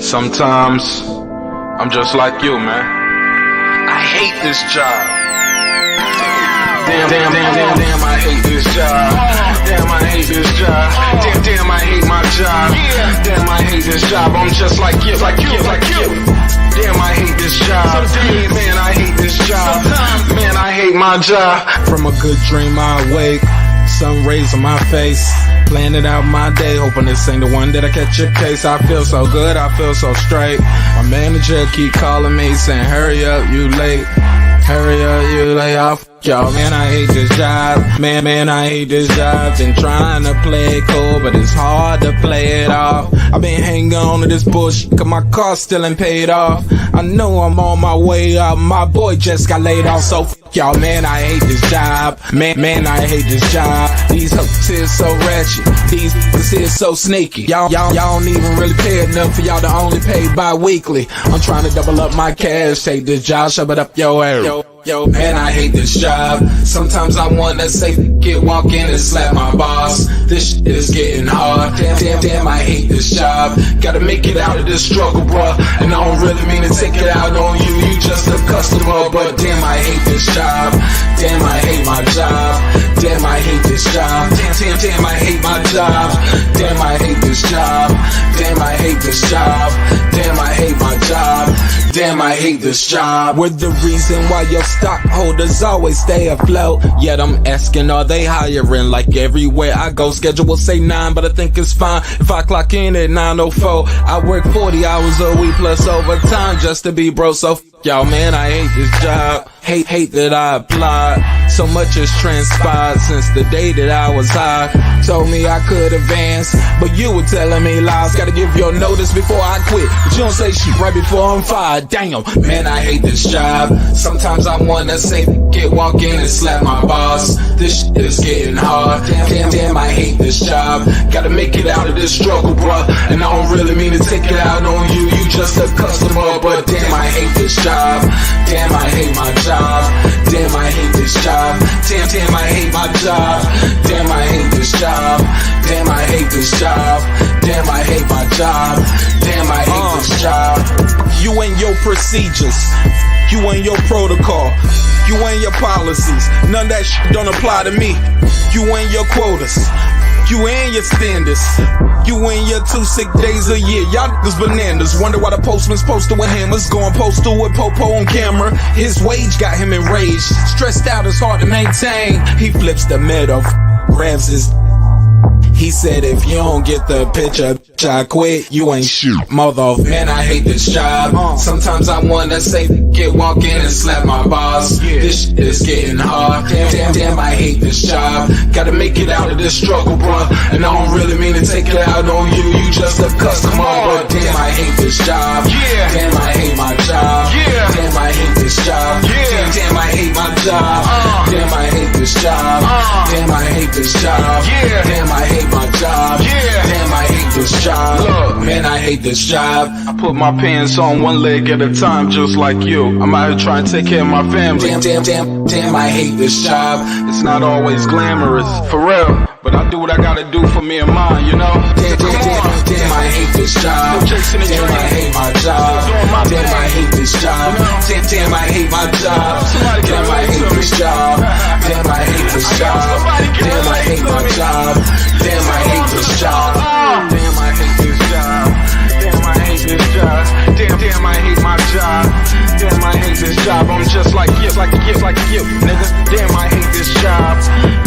Sometimes I'm just like you, man. I hate this job. Damn, I hate this job. Damn, I hate this job. Damn, I hate my job. Damn, I hate this job. I'm just like you. Damn, I hate this job. Man, I hate this job. Man, I hate my job. From a good dream I awake, sun rays on my face, planning out my day, hoping this ain't the one that I catch a case. I feel so good, I feel so straight. My manager keep calling me saying, hurry up, you late. Hurry up, you late. Y'all, man, I hate this job. Man, I hate this job. Been trying to play it cool, but it's hard to play it off. I've been hanging on to this bullshit, cause my car still ain't paid off. I know I'm on my way up, my boy just got laid off, so y'all, man, I hate this job. Man, I hate this job. These hoes here so ratchet, these niggas here so sneaky. Y'all don't even really pay enough for y'all to only pay bi-weekly. I'm trying to double up my cash, take this job, shove it up your area. Yo, man, I hate this job. Sometimes I wanna say, walk in and slap my boss. This shit is getting hard. Damn, I hate this job. Gotta make it out of this struggle, bruh. And I don't really mean to take it out on you. You just a customer, but damn, I hate this job. Damn, I hate my job. Damn, I hate this job. Damn, I hate my job. Damn, I hate this job. Damn, I hate this job. Damn, I hate my job. Damn, I hate this job. We're the reason why your stockholders always stay afloat. Yet I'm asking, are they hiring? Like everywhere I go, schedule will say 9, but I think it's fine if I clock in at 9:04. I work 40 hours a week plus overtime just to be bro. So y'all, man, I hate this job. Hate that I applied. So much has transpired since the day that I was high. Told me I could advance, but you were telling me lies. Gotta give your notice before I quit, but you don't say shit right before I'm fired. Damn, man, I hate this job. Sometimes I wanna say, walk in and slap my boss. This shit is getting hard. Damn, I hate this job. Gotta make it out of this struggle, bruh. And I don't really mean to take it out on you. You just a customer, but damn, I hate this job. Damn, I hate my job. Damn, I hate this job. Damn, I hate my job. Damn, I hate this job. Damn, I hate this job. Damn, I hate my job. Damn, I hate this job. You and your procedures, you and your protocol, you and your policies, none of that shit don't apply to me. You and your quotas, you and your standards, you and your 2 sick days a year. Y'all niggas bananas. Wonder why the postman's posted with hammers, going postal with Popo on camera. His wage got him enraged, stressed out, it's hard to maintain. He flips the middle, grabs his. He said, if you don't get the picture, I quit, you ain't shoot, mother. Man, I hate this job. Sometimes I wanna say, walk in and slap my boss. This shit is getting hard. Damn, I hate this job. Gotta make it out of this struggle, bruh. And I don't really mean to take it out on you. You just a customer, but damn, I hate this job. Damn, I hate my job. Damn, I hate this job. Damn, I hate my job. Damn, I hate this job. Damn, I hate this job. Damn, I hate my job. Damn, I hate this job. Look, man, I hate this job. I put my pants on one leg at a time, just like you. I'm out here trying to take care of my family. Damn, I hate this job. It's not always glamorous, for real, but I do what I gotta do for me and mine, you know? Damn, I hate this job. Damn, I hate my job. Damn, I hate this job. Damn, I hate my job. Damn, I hate this job. Damn, I hate this job. Damn, I hate my job. Damn, I hate this job. Damn, I hate this job. Damn, I hate this job. Damn, I hate my job. Damn, I hate this job. I'm just like you, nigga. Damn, I hate this job.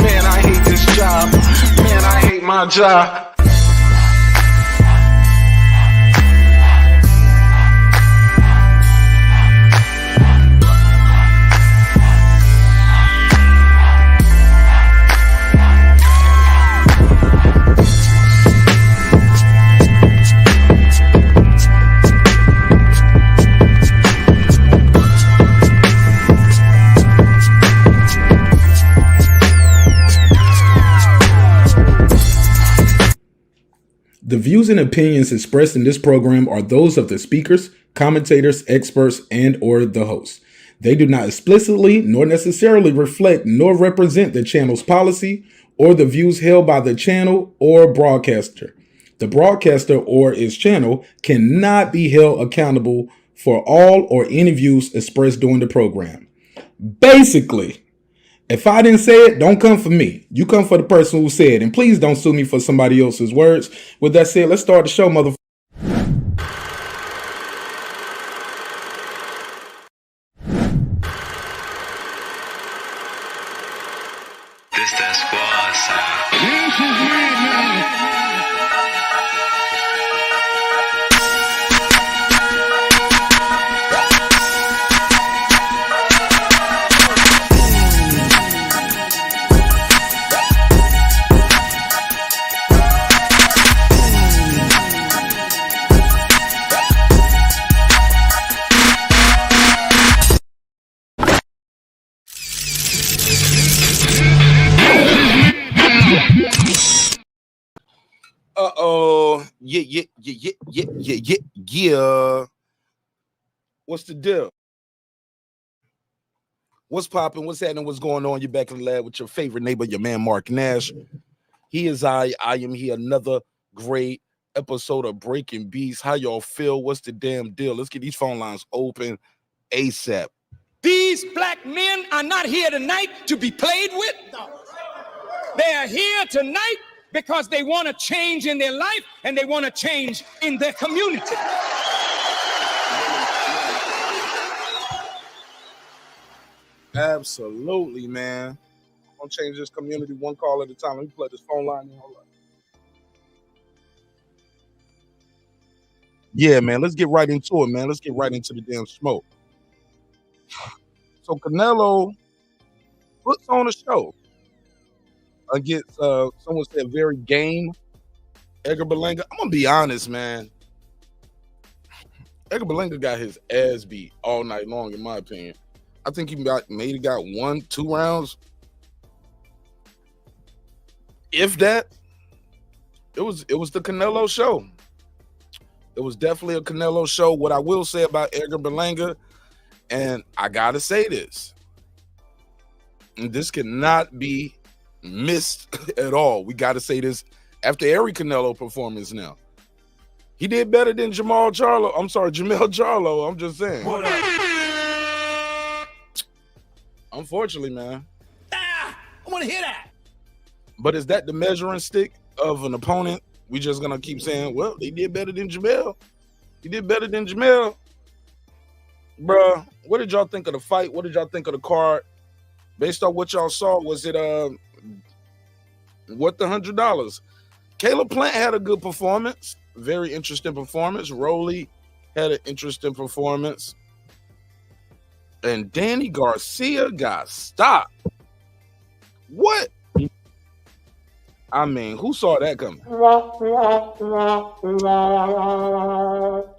Man, I hate this job. Man, I hate my job. The views and opinions expressed in this program are those of the speakers, commentators, experts, and/or the host. They do not explicitly nor necessarily reflect nor represent the channel's policy or the views held by the channel or broadcaster. The broadcaster or its channel cannot be held accountable for all or any views expressed during the program. Basically, if I didn't say it, don't come for me. You come for the person who said it. And please don't sue me for somebody else's words. With that said, let's start the show, motherfucker. This that squad sound. Yeah. What's the deal? What's popping? What's happening? What's going on? You're back in the lab with your favorite neighbor, your man Mark Nash. He is I am he. Another great episode of Breaking Beats. How y'all feel? What's the damn deal? Let's get these phone lines open ASAP. These black men are not here tonight to be played with. They are here tonight because they want to change in their life and they want to change in their community. Absolutely, man. I'm gonna change this community one call at a time. Let me plug this phone line in. Hold on. Yeah, man. Let's get right into it, man. Let's get right into the damn smoke. So Canelo puts on a show against someone said very game Edgar Berlanga. I'm gonna be honest, man. Edgar Berlanga got his ass beat all night long, in my opinion. I think he maybe got 1-2 rounds. If that, it was the Canelo show. It was definitely a Canelo show. What I will say about Edgar Berlanga, and I gotta say this, and this cannot be missed at all. We gotta say this after every Canelo performance now. He did better than Jamel Charlo. I'm just saying. Unfortunately, man. I want to hear that. But is that the measuring stick of an opponent? We just gonna keep saying, well, they did better than Jamel. He did better than Jamel. Bruh, what did y'all think of the fight? What did y'all think of the card? Based on what y'all saw, was it worth the $100? Caleb Plant had a good performance. Very interesting performance. Rowley had an interesting performance. And Danny Garcia got stopped. What? I mean, who saw that coming?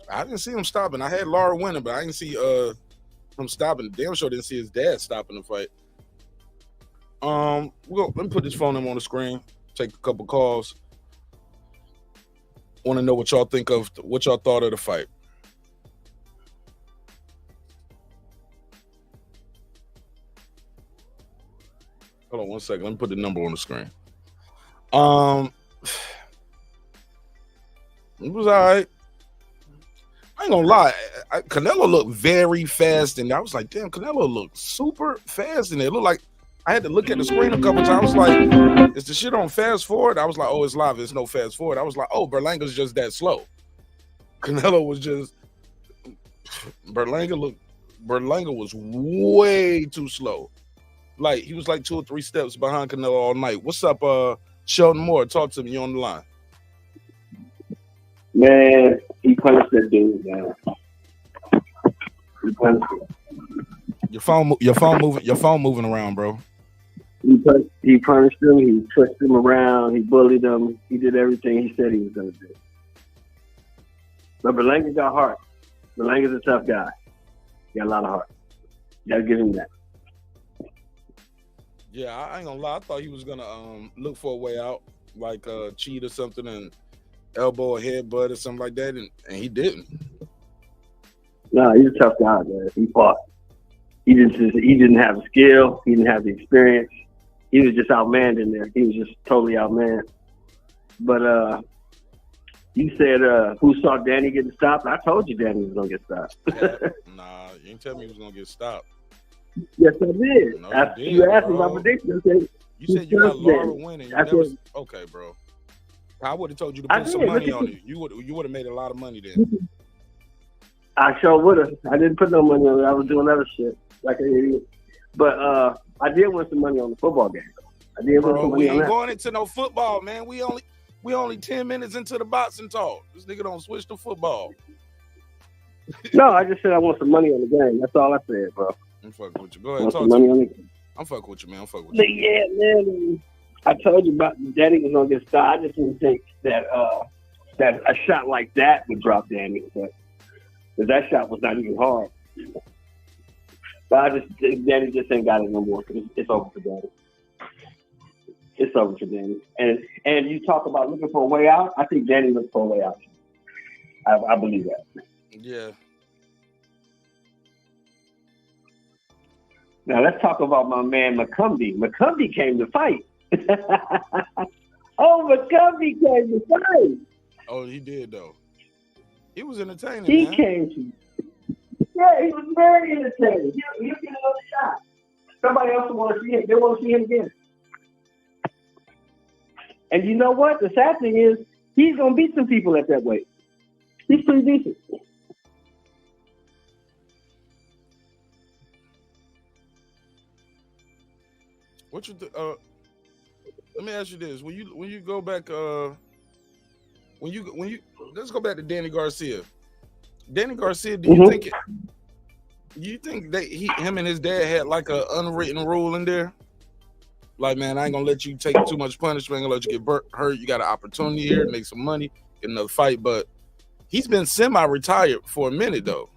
I didn't see him stopping. I had Lara winning, but I didn't see him stopping. Damn sure didn't see his dad stopping the fight. Let me put this phone number on the screen. Take a couple calls. Want to know what y'all think of, what y'all thought of the fight. Hold on one second. Let me put the number on the screen. It was all right. I ain't gonna lie. Canelo looked very fast, and I was like, damn, Canelo looked super fast, and it looked like I had to look at the screen a couple times. I was like, is the shit on fast forward? I was like, oh, it's live. There's no fast forward. I was like, oh, Berlanga's just that slow. Canelo was just Berlanga was way too slow. Like he was like 2 or 3 steps behind Canelo all night. What's up, Sheldon Moore? Talk to me. You on the line. Man, he punched that dude, man. He punched him. Your phone moving around, bro. He punished him. He twisted him around. He bullied him. He did everything he said he was going to do. But Berlanga got heart. Berlanga's a tough guy. He got a lot of heart. You got to give him that. Yeah, I ain't gonna lie. I thought he was gonna look for a way out, like cheat or something, and elbow or headbutt or something like that, and he didn't. No, he's a tough guy, man. He fought. He didn't have the skill. He didn't have the experience. He was just outmanned in there. He was just totally outmanned. But You said who saw Danny getting stopped? I told you Danny was gonna get stopped. Nah, you didn't tell me he was gonna get stopped. Yes, I did. No, After you you did, asked me bro. my prediction, I said, You said you got Lara Danny. winning. You I never. said, Okay, bro. I would have told you to I put some did. money Look on at it. You would have made a lot of money then. I sure would have. I didn't put no money on it. I was doing other shit like an idiot. But I did win some money on the football game. I did win Bro, some we money on ain't that. going into no football, man. We only 10 minutes into the boxing talk. This nigga don't switch to football. No, I just said I want some money on the game. That's all I said, bro. I'm fucking with you. Go I ahead, want talk some to money me. on the game. I'm fucking with you, man. I'm fucking with But you. yeah, man, I told you about Danny was gonna get stopped. I just didn't think that that a shot like that would drop Danny, but that shot was not even hard. But I just Danny just ain't got it no more. It's over for Danny. It's over for Danny. And you talk about looking for a way out. I think Danny looks for a way out. I believe that. Yeah. Now let's talk about my man McCumbee. McCumbee came to fight. McCumbee came to fight. Oh, he did though. He was entertaining. He man. came to. Yeah, he was very entertaining. He'll get another shot. Somebody else will want to see him. They want to see him again. And you know what? The sad thing is, he's gonna beat some people at that weight. He's pretty decent. What you? Let me ask you this: when you go back, when you let's go back to Danny Garcia. Danny Garcia, do you think that him and his dad had like a unwritten rule in there? Like, man, I ain't gonna let you take too much punishment. I ain't gonna let you get hurt. You got an opportunity here to make some money, get another fight. But he's been semi-retired for a minute though.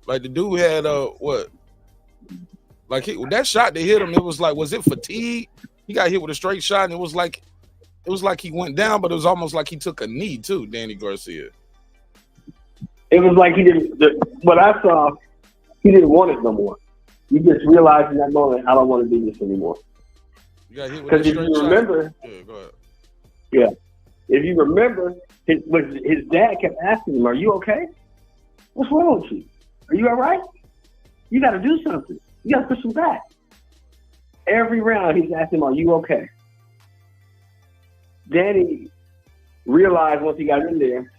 Like the dude had what? Like that shot that hit him, it was like, was it fatigue? He got hit with a straight shot, and it was like he went down, but it was almost like he took a knee too, Danny Garcia. It was like he didn't. What I saw, he didn't want it no more. He just realized in that moment, I don't want to do this anymore. You got hit with a straight shot. Because if you remember, yeah, go ahead. Yeah, if you remember, his dad kept asking him, "Are you okay? What's wrong with you? Are you all right? You got to do something. You got to push him back." Every round, he's asking him, "Are you okay?" Danny realized once he got in there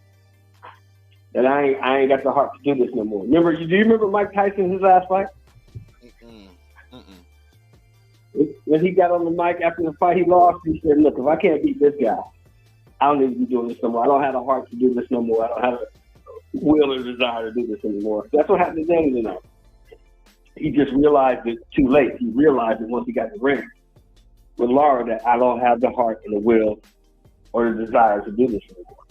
that I ain't got the heart to do this no more. Do you remember Mike Tyson, his last fight? When he got on the mic after the fight he lost, he said, "Look, if I can't beat this guy, I don't need to be doing this no more. I don't have the heart to do this no more. I don't have a will or desire to do this anymore." That's what happened to Danny tonight. He just realized it too late. He realized it once he got in the ring with Lara that I don't have the heart and the will or the desire to do this anymore.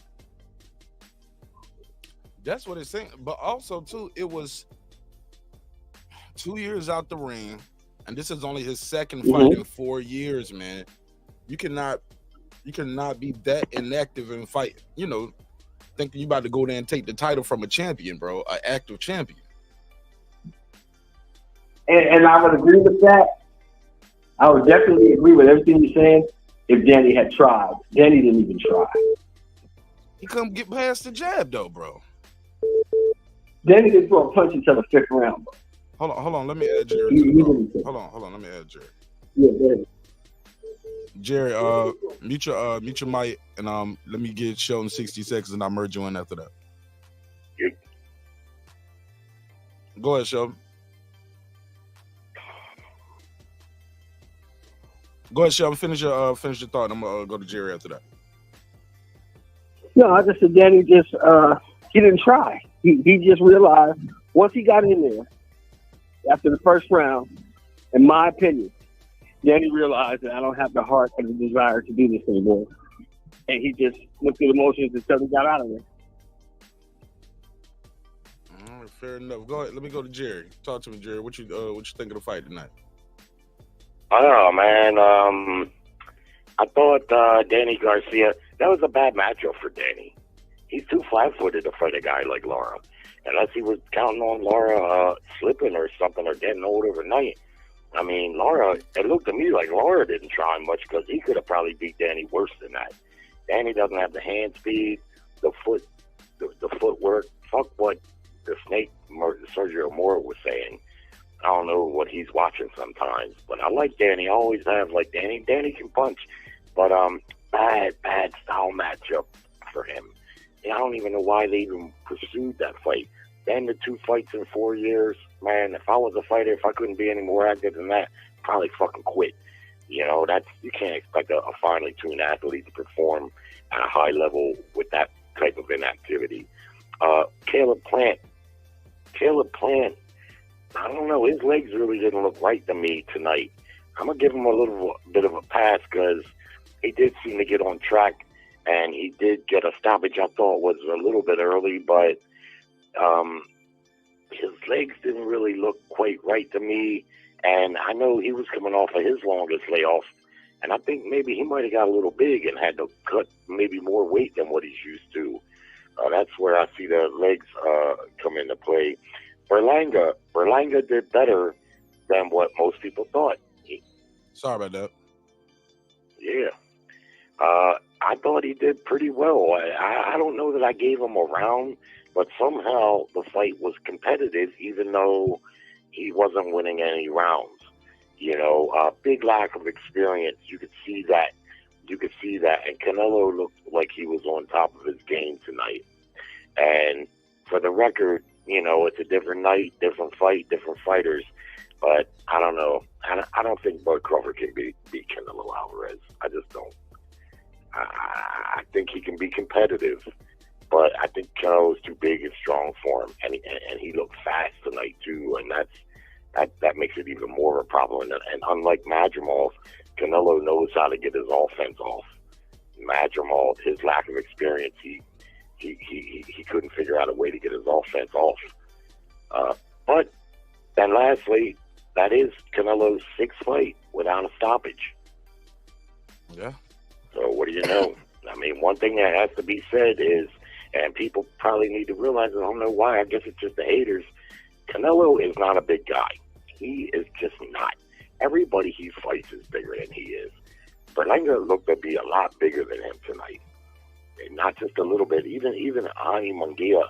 That's what it's saying. But also, too, it was 2 years out the ring, and this is only his second fight in 4 years, man. You cannot be that inactive and fight, thinking you about to go there and take the title from a champion, bro, an active champion. And I would agree with that. I would definitely agree with everything you're saying if Danny had tried. Danny didn't even try. He couldn't get past the jab, though, bro. Danny didn't throw a punch until the 5th round. Hold on. Let me add Jerry to the call. Hold on. Let me add Jerry. Yeah, Danny. Jerry, mute your mic, and let me get Sheldon 60 seconds, and I'll merge you in after that. Yeah. Go ahead, Sheldon. Go ahead, Sheldon. Finish your thought. I'm gonna go to Jerry after that. No, I just said Danny just he didn't try. He just realized once he got in there after the first round, in my opinion, Danny realized that I don't have the heart and the desire to do this anymore. And he just went through the motions until he got out of there. All right, fair enough. Go ahead. Let me go to Jerry. Talk to me, Jerry. What you think of the fight tonight? I don't know, man. I thought Danny Garcia, that was a bad matchup for Danny. He's too flat-footed to fight a guy like Lara. Unless he was counting on Lara slipping or something or getting old overnight. I mean, Lara, it looked to me like Lara didn't try much because he could have probably beat Danny worse than that. Danny doesn't have the hand speed the footwork. Fuck what the snake Sergio Mora was saying. I don't know what he's watching sometimes, but I like Danny. I always have like Danny. Danny can punch, but bad style matchup for him. And I don't even know why they even pursued that fight. Then the 2 fights in 4 years, man. If I was a fighter, if I couldn't be any more active than that, I'd probably fucking quit. You know, you can't expect a finely tuned athlete to perform at a high level with that type of inactivity. Caleb Plant, I don't know. His legs really didn't look right to me tonight. I'm going to give him a little bit of a pass because he did seem to get on track, and he did get a stoppage I thought was a little bit early, but his legs didn't really look quite right to me. And I know he was coming off of his longest layoff, and I think maybe he might have got a little big and had to cut maybe more weight than what he's used to. That's where I see the legs come into play. Berlanga did better than what most people thought. Sorry about that. Yeah. I thought he did pretty well. I don't know that I gave him a round, but somehow the fight was competitive, even though he wasn't winning any rounds. You know, big lack of experience. You could see that. And Canelo looked like he was on top of his game tonight. And for the record, you know, it's a different night, different fight, different fighters. But I don't know. I don't think Bud Crawford can beat Canelo Alvarez. I just don't. I think he can be competitive, but I think Canelo's too big and strong for him, and he looked fast tonight too, and that makes it even more of a problem. And unlike Madrimov, Canelo knows how to get his offense off. Madrimov, his lack of experience, he couldn't figure out a way to get his offense off. But then lastly, that is Canelo's 6th fight without a stoppage. Yeah. So what do you know? I mean, one thing that has to be said is, and people probably need to realize, I don't know why, I guess it's just the haters, Canelo is not a big guy. He is just not. Everybody he fights is bigger than he is. Berlanga looked to be a lot bigger than him tonight. And not just a little bit. Even Ani Munguia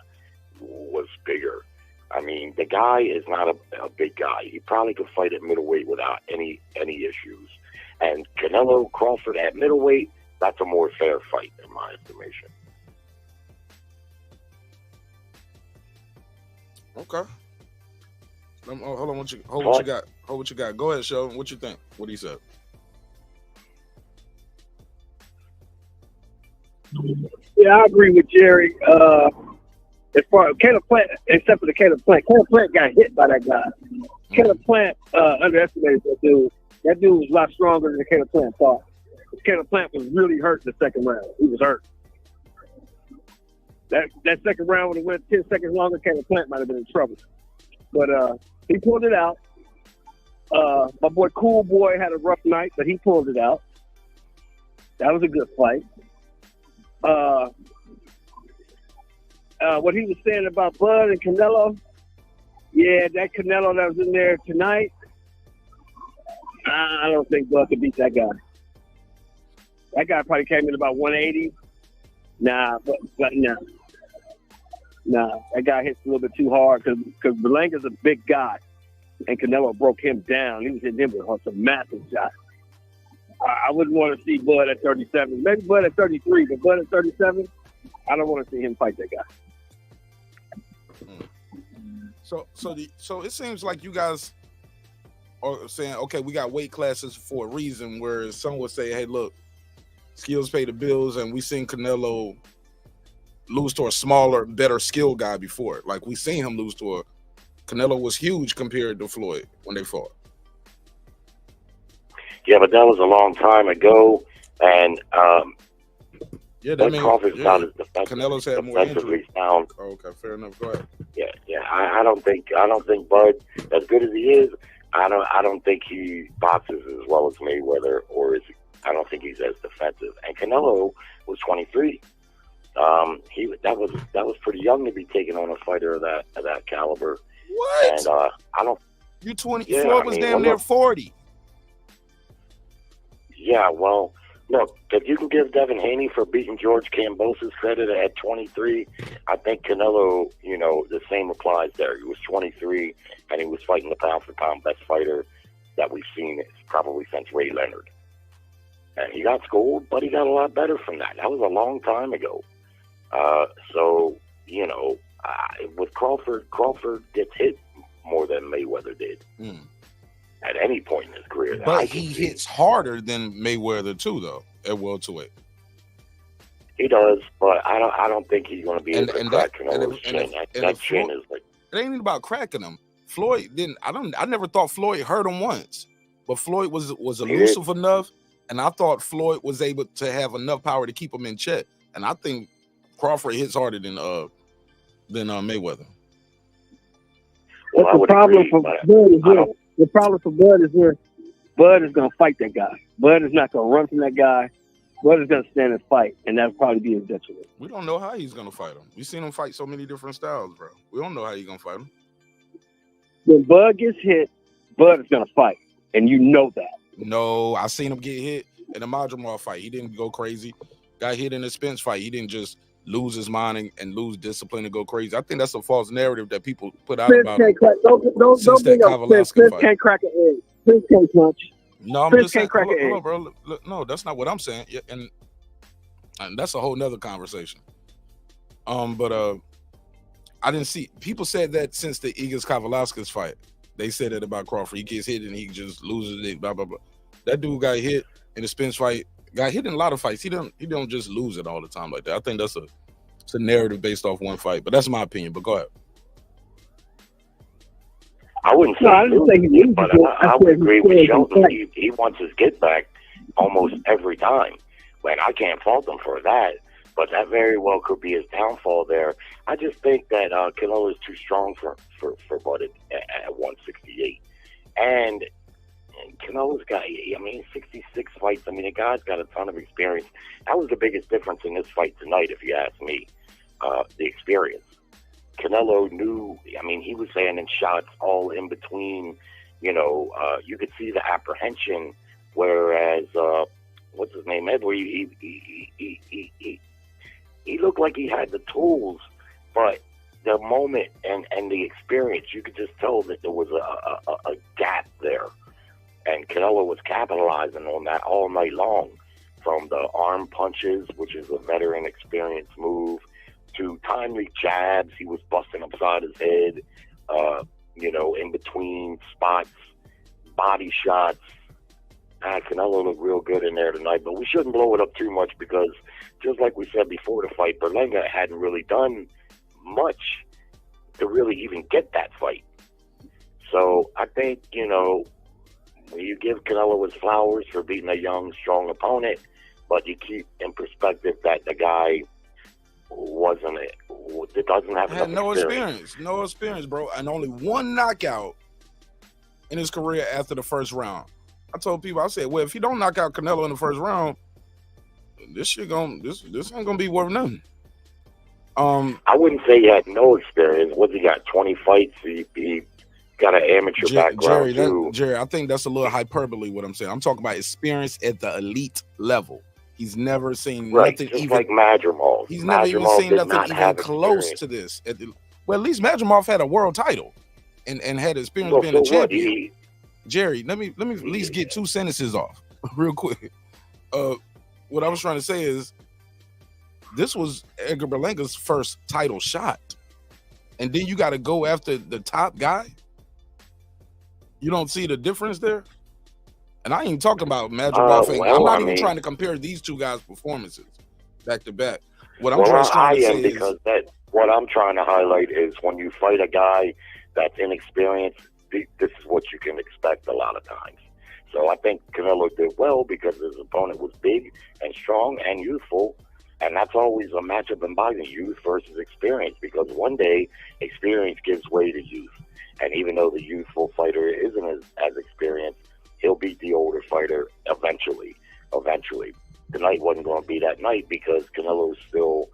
was bigger. I mean, the guy is not a big guy. He probably could fight at middleweight without any issues. And Canelo Crawford at middleweight, that's a more fair fight in my estimation. Okay. Hold on. What you got? What you got? Go ahead, Sheldon. What you think? What he said? Yeah, I agree with Jerry. As far as Caleb Plant, except for the Caleb Plant got hit by that guy. Caleb Plant underestimated that dude. That dude was a lot stronger than Caleb Plant thought. Caleb Plant was really hurt in the second round. He was hurt. That second round would have went 10 seconds longer. Caleb Plant might have been in trouble. But he pulled it out. My boy Cool Boy had a rough night, but he pulled it out. That was a good fight. What he was saying about Bud and Canelo, yeah, that Canelo that was in there tonight, I don't think Bud could beat that guy. That guy probably came in about 180. Nah, that guy hits a little bit too hard because Berlanga's a big guy, and Canelo broke him down. He was hitting him with some massive shots. I wouldn't want to see Bud at 37. Maybe Bud at 33, but Bud at 37, I don't want to see him fight that guy. So it seems like you guys are saying, okay, we got weight classes for a reason, where some would say, hey, look, skills pay the bills, and we seen Canelo lose to a smaller, better skill guy before. Like, we seen him lose to Canelo was huge compared to Floyd when they fought. Yeah, but that was a long time ago, and yeah, that means Crawford's not as Canelo's had more injury. Sound. Oh, okay, fair enough. Go ahead. Yeah. I don't think Bud, as good as he is, I don't think he boxes as well as Mayweather, I don't think he's as defensive. And Canelo was 23. That was pretty young to be taking on a fighter of that caliber. What? And I don't. You 20? Yeah, Floyd was damn near 40. Yeah, well, Look, if you can give Devin Haney for beating George Kambosos credit at 23, I think Canelo, the same applies there. He was 23, and he was fighting the pound-for-pound best fighter that we've seen probably since Ray Leonard. And he got schooled, but he got a lot better from that. That was a long time ago. With Crawford gets hit more than Mayweather did. At any point in his career. But he hits harder than Mayweather too, though, at welterweight. He does, but I don't think he's going to be able to crack Canelo's chin. That chin is like... It ain't even about cracking him. Floyd didn't... I never thought Floyd hurt him once. But Floyd was elusive enough, and I thought Floyd was able to have enough power to keep him in check. And I think Crawford hits harder than Mayweather. Well, the problem for Bud is this. The problem for Bud is this. Bud is going to fight that guy. Bud is not going to run from that guy. Bud is going to stand and fight, and that'll probably be his detriment. We don't know how he's going to fight him. We've seen him fight so many different styles, bro. We don't know how he's going to fight him. When Bud gets hit, Bud is going to fight, and you know that. No, I seen him get hit in the Madrimov fight. He didn't go crazy. Got hit in the Spence fight. He didn't just lose his mind and lose discipline and go crazy. I think that's a false narrative that people put out Spence about can't crack. Don't bring up Spence. Spence can't crack an egg. Spence can't punch. No, I'm just saying, hold on, bro. Look, no, that's not what I'm saying. Yeah, and that's a whole nother conversation. But I didn't see people said that since the Igor Kavalauskas fight. They said that about Crawford. He gets hit and he just loses it. Blah blah blah. That dude got hit in the Spence fight. Got hit in a lot of fights. He don't just lose it all the time like that. I think it's a narrative based off one fight. But that's my opinion. But go ahead. I wouldn't say I would agree with Shelton. He wants his get back almost every time. And I can't fault him for that. But that very well could be his downfall there. I just think that Canelo is too strong for Bud at 168. And Canelo's got, 66 fights. The guy's got a ton of experience. That was the biggest difference in this fight tonight, if you ask me, the experience. Canelo knew, he was landing shots all in between, you could see the apprehension, whereas, what's his name, Edward, he looked like he had the tools, but the moment and the experience, you could just tell that there was a gap there. And Canelo was capitalizing on that all night long, from the arm punches, which is a veteran experience move, to timely jabs. He was busting upside his head, in between spots, body shots. Canelo looked real good in there tonight, but we shouldn't blow it up too much because, just like we said before the fight, Berlanga hadn't really done much to really even get that fight. So I think, you give Canelo his flowers for beating a young, strong opponent, but you keep in perspective that the guy doesn't have enough experience. No experience, bro, and only one knockout in his career after the first round. I told people, I said, well, if you don't knock out Canelo in the first round, this ain't gonna be worth nothing. I wouldn't say he had no experience. What's he got? 20 fights. He got an amateur background too. Jerry, I think that's a little hyperbole. What I'm saying, I'm talking about experience at the elite level. He's never seen nothing just even like Madrimov. He's never even seen nothing even close to this. At least Madrimov had a world title and had experience being a champion. Jerry, let me at least get two sentences off real quick. What I was trying to say is this was Edgar Berlanga's first title shot. And then you got to go after the top guy. You don't see the difference there? And I ain't even talking about Madrimov. I'm not even trying to compare these two guys' performances back to back. What I'm trying to say is what I'm trying to highlight is when you fight a guy that's inexperienced, this is what you can expect a lot of times. So I think Canelo did well because his opponent was big and strong and youthful, and that's always a matchup in boxing, youth versus experience, because one day experience gives way to youth. And even though the youthful fighter isn't as experienced, he'll beat the older fighter eventually. Tonight wasn't going to be that night because Canelo's still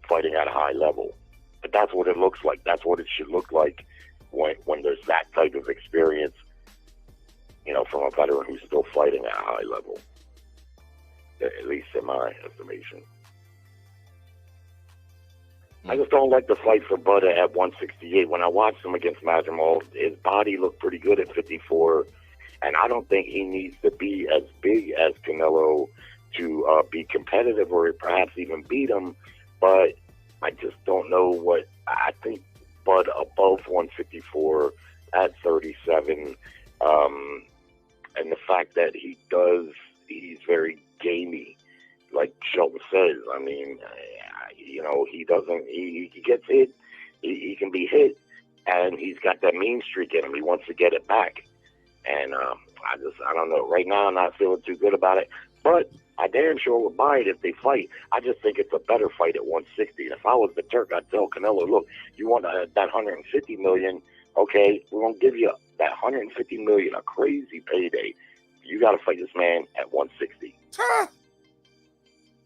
fighting at a high level. But that's what it looks like. That's what it should look like when there's that type of experience, from a veteran who's still fighting at a high level. at least in my estimation. I just don't like the fight for Bud at 168. When I watched him against Madrimal, his body looked pretty good at 54, and I don't think he needs to be as big as Canelo to be competitive or perhaps even beat him. But I just don't know what I think. Bud above 154 at 37, and the fact that he's very gamey, like Shelton says. I mean, he gets hit, he can be hit, and he's got that mean streak in him. He wants to get it back, and I don't know. Right now, I'm not feeling too good about it, but I damn sure would buy it if they fight. I just think it's a better fight at 160. And if I was the Turk, I'd tell Canelo, look, you want that 150 million? Okay, we're gonna give you that 150 million, a crazy payday. You got to fight this man at 160.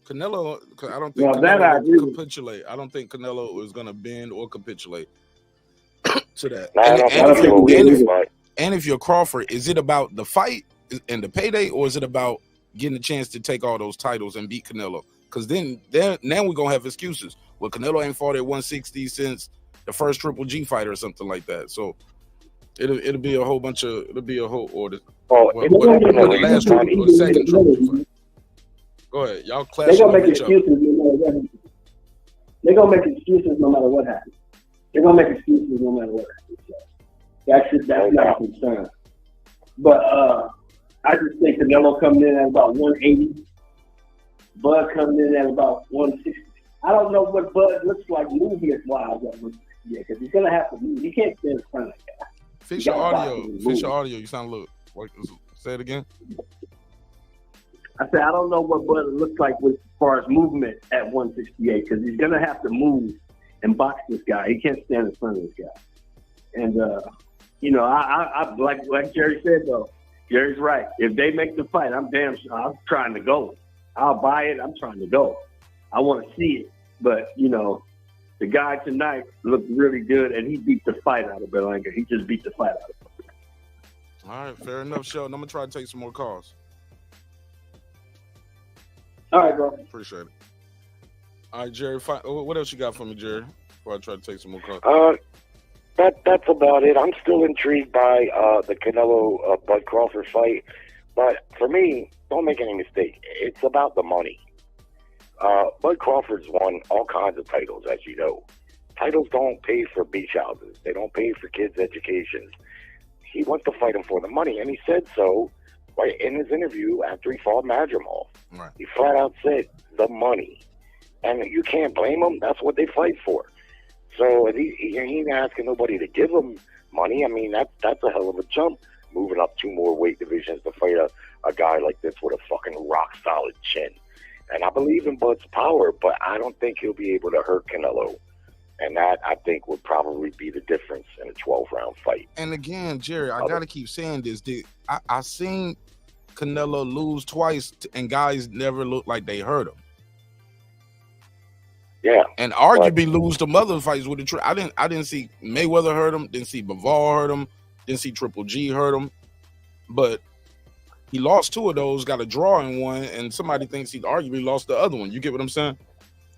Canelo, I don't think Canelo will capitulate. I don't think Canelo is gonna bend or capitulate to that. No, and if you're Crawford, is it about the fight and the payday, or is it about getting a chance to take all those titles and beat Canelo? Because then now we're gonna have excuses. Well, Canelo ain't fought at 160 since the first Triple G fight or something like that. So it'll be a whole bunch of order. The last triple or the second Triple G fight. Go ahead, y'all clash. They're gonna make excuses no matter what happens. They're gonna make excuses no matter what happens. They're gonna make excuses no matter what happens. So that's not a concern. But I just think Canelo coming in at about 180. Bud coming in at about 160. I don't know what Bud looks like movement-wise at 160 because he's going to have to move. He can't stand in front of that guy. Fix your audio. You sound a little. Say it again. I said, I don't know what Bud looks like as far as movement at 168 because he's going to have to move and box this guy. He can't stand in front of this guy. And, I like Jerry said, though, Jerry's right. If they make the fight, I'm trying to go. I'll buy it. I'm trying to go. I want to see it. But, the guy tonight looked really good, and he beat the fight out of Berlanga. He just beat the fight out of him. All right, fair enough, Sheldon. I'm going to try to take some more calls. All right, bro. Appreciate it. All right, Jerry, what else you got for me, Jerry, before I try to take some more calls? That's about it. I'm still intrigued by the Canelo Bud Crawford fight, but for me, don't make any mistake. It's about the money. Bud Crawford's won all kinds of titles, as you know. Titles don't pay for beach houses. They don't pay for kids' educations. He wants to fight him for the money, and he said so right in his interview after he fought Madrimal. Right. He flat out said the money, and you can't blame him. That's what they fight for. So he ain't asking nobody to give him money. I mean, that's a hell of a jump, moving up 2 more weight divisions to fight a guy like this with a fucking rock-solid chin. And I believe in Bud's power, but I don't think he'll be able to hurt Canelo. And that, I think, would probably be the difference in a 12-round fight. And again, Jerry, I got to keep saying this. I seen Canelo lose twice, and guys never looked like they hurt him. Yeah, and arguably lose to other fights with the. I didn't see Mayweather hurt him. Didn't see Bivol hurt him. Didn't see Triple G hurt him. But he lost 2 of those. Got a draw in one, and somebody thinks he arguably lost the other one. You get what I'm saying?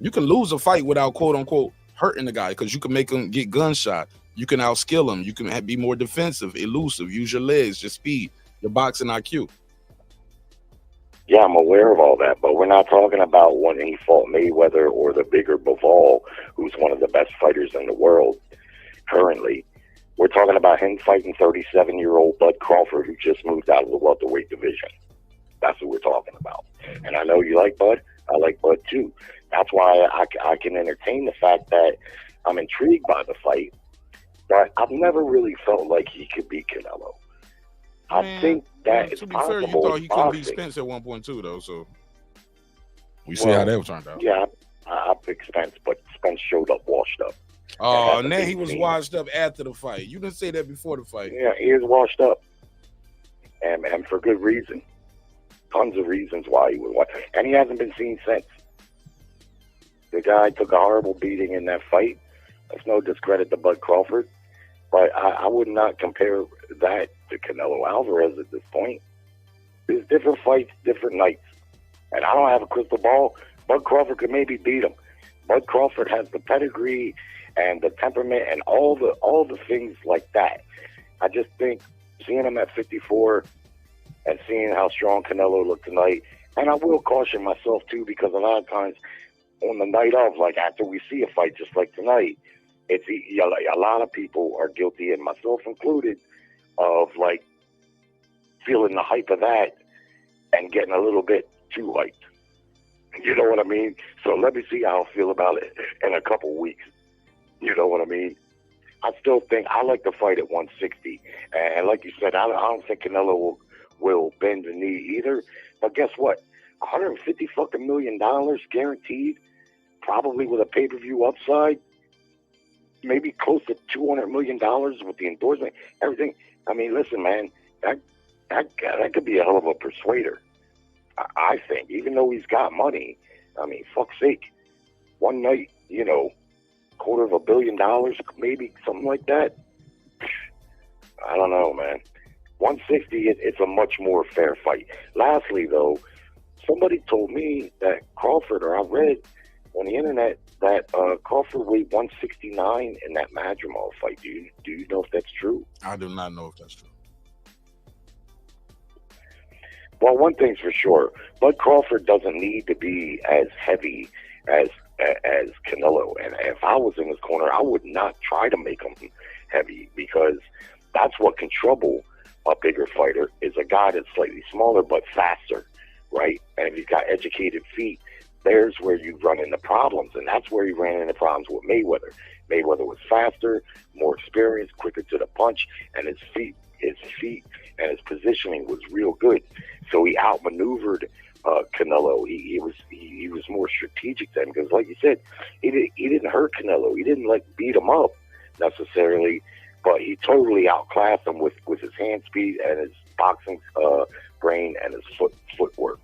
You can lose a fight without quote unquote hurting the guy because you can make him get gunshot. You can outskill him. You can be more defensive, elusive. Use your legs, your speed, your boxing IQ. Yeah, I'm aware of all that, but we're not talking about when he fought Mayweather or the bigger Bivol, who's one of the best fighters in the world currently. We're talking about him fighting 37-year-old Bud Crawford, who just moved out of the welterweight division. That's what we're talking about. And I know you like Bud. I like Bud, too. That's why I can entertain the fact that I'm intrigued by the fight, but I've never really felt like he could beat Canelo. I think that it's possible. To be fair, you thought he couldn't beat Spence at 1.2, though, so we see how that turned out. Yeah, I picked Spence, but Spence showed up washed up. Oh, and then he was washed up after the fight. You didn't say that before the fight. Yeah, he was washed up, and for good reason. Tons of reasons why he was washed, and he hasn't been seen since. The guy took a horrible beating in that fight. That's no discredit to Bud Crawford, but I would not compare that to Canelo Alvarez at this point. There's different fights, different nights, And I don't have a crystal ball. Bud Crawford could maybe beat him. Bud Crawford has the pedigree and the temperament and all the things like that. I just think seeing him at 54 and seeing how strong Canelo looked tonight, and I will caution myself too, because a lot of times on the night of, like after we see a fight just like tonight, it's a lot of people are guilty, and myself included, of like feeling the hype of that and getting a little bit too hyped. You know what I mean? So let me see how I feel about it in a couple weeks. You know what I mean? I still think I like the fight at 160, and like you said, I don't think Canelo will bend the knee either. But guess what? $150 fucking million guaranteed, probably with a pay-per-view upside, maybe close to $200 million with the endorsement, everything. I mean, listen, man, that could be a hell of a persuader. I think, even though he's got money, I mean, fuck's sake, one night, you know, $250 million, maybe something like that. I don't know, man. 160, it's a much more fair fight. Lastly, though, somebody told me that Crawford, or I read on the internet that Crawford weighed 169 in that Madrimal fight. Do you know if that's true? I do not know if that's true. Well, one thing's for sure, Bud Crawford doesn't need to be as heavy as Canelo. And if I was in his corner, I would not try to make him heavy, because that's what can trouble a bigger fighter, is a guy that's slightly smaller but faster, right? And if he's got educated feet, there's where you run into problems, and that's where he ran into problems with Mayweather. Mayweather was faster, more experienced, quicker to the punch, and his feet and his positioning was real good. So he outmaneuvered Canelo. He was more strategic then, because like you said, he didn't hurt Canelo. He didn't like beat him up necessarily, but he totally outclassed him with his hand speed and his boxing brain and his footwork.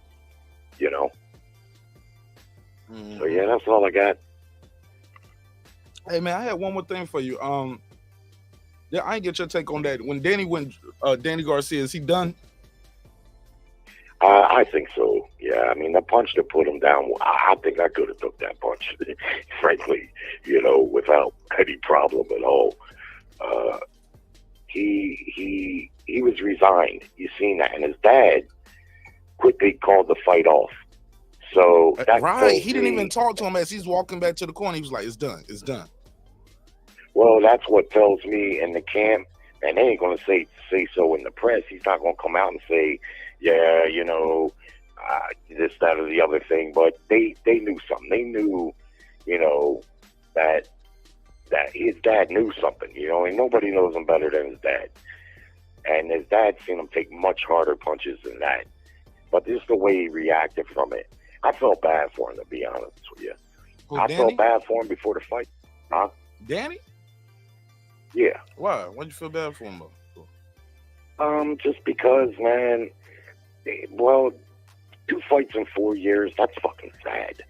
You know. So yeah, that's all I got. Hey man, I had one more thing for you. Yeah, I ain't get your take on that. When Danny Garcia, is he done? I think so. Yeah, I mean, the punch that put him down, I think I could have took that punch, frankly, you know, without any problem at all. He was resigned. You seen that, and his dad quickly called the fight off. So that right, he didn't even talk to him as he's walking back to the corner. He was like, "It's done. It's done." Well, that's what tells me in the camp, and they ain't gonna say so in the press. He's not gonna come out and say, "Yeah, you know, this, that, or the other thing." But they knew something. They knew, you know, that his dad knew something. You know, and nobody knows him better than his dad. And his dad seen him take much harder punches than that. But just the way he reacted from it, I felt bad for him, to be honest with you. I felt bad for him before the fight. Huh? Danny? Yeah. Why? Why'd you feel bad for him, though? Just because, man, well, 2 fights in 4 years, that's fucking sad.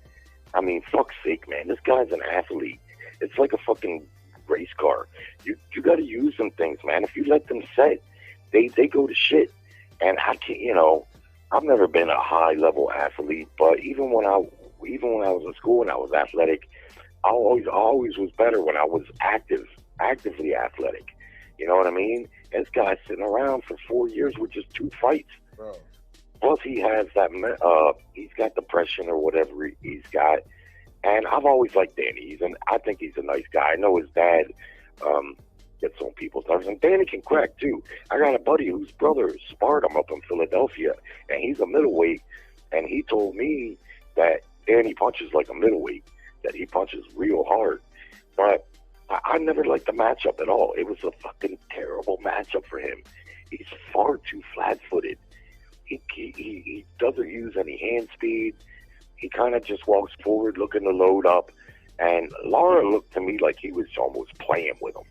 I mean, fuck's sake, man. This guy's an athlete. It's like a fucking race car. You got to use some things, man. If you let them set, they go to shit. And I can't, you know, I've never been a high-level athlete, but even when I was in school and I was athletic, I always was better when I was actively athletic. You know what I mean? And this guy's sitting around for 4 years with just 2 fights. Bro. Plus, he has that. He's got depression or whatever he's got. And I've always liked Danny. I think he's a nice guy. I know his dad gets on people's nerves, and Danny can crack too. I got a buddy whose brother sparred him up in Philadelphia, and he's a middleweight. And he told me that Danny punches like a middleweight, that he punches real hard. But I never liked the matchup at all. It was a fucking terrible matchup for him. He's far too flat-footed. He doesn't use any hand speed. He kind of just walks forward looking to load up. And Lara looked to me like he was almost playing with him.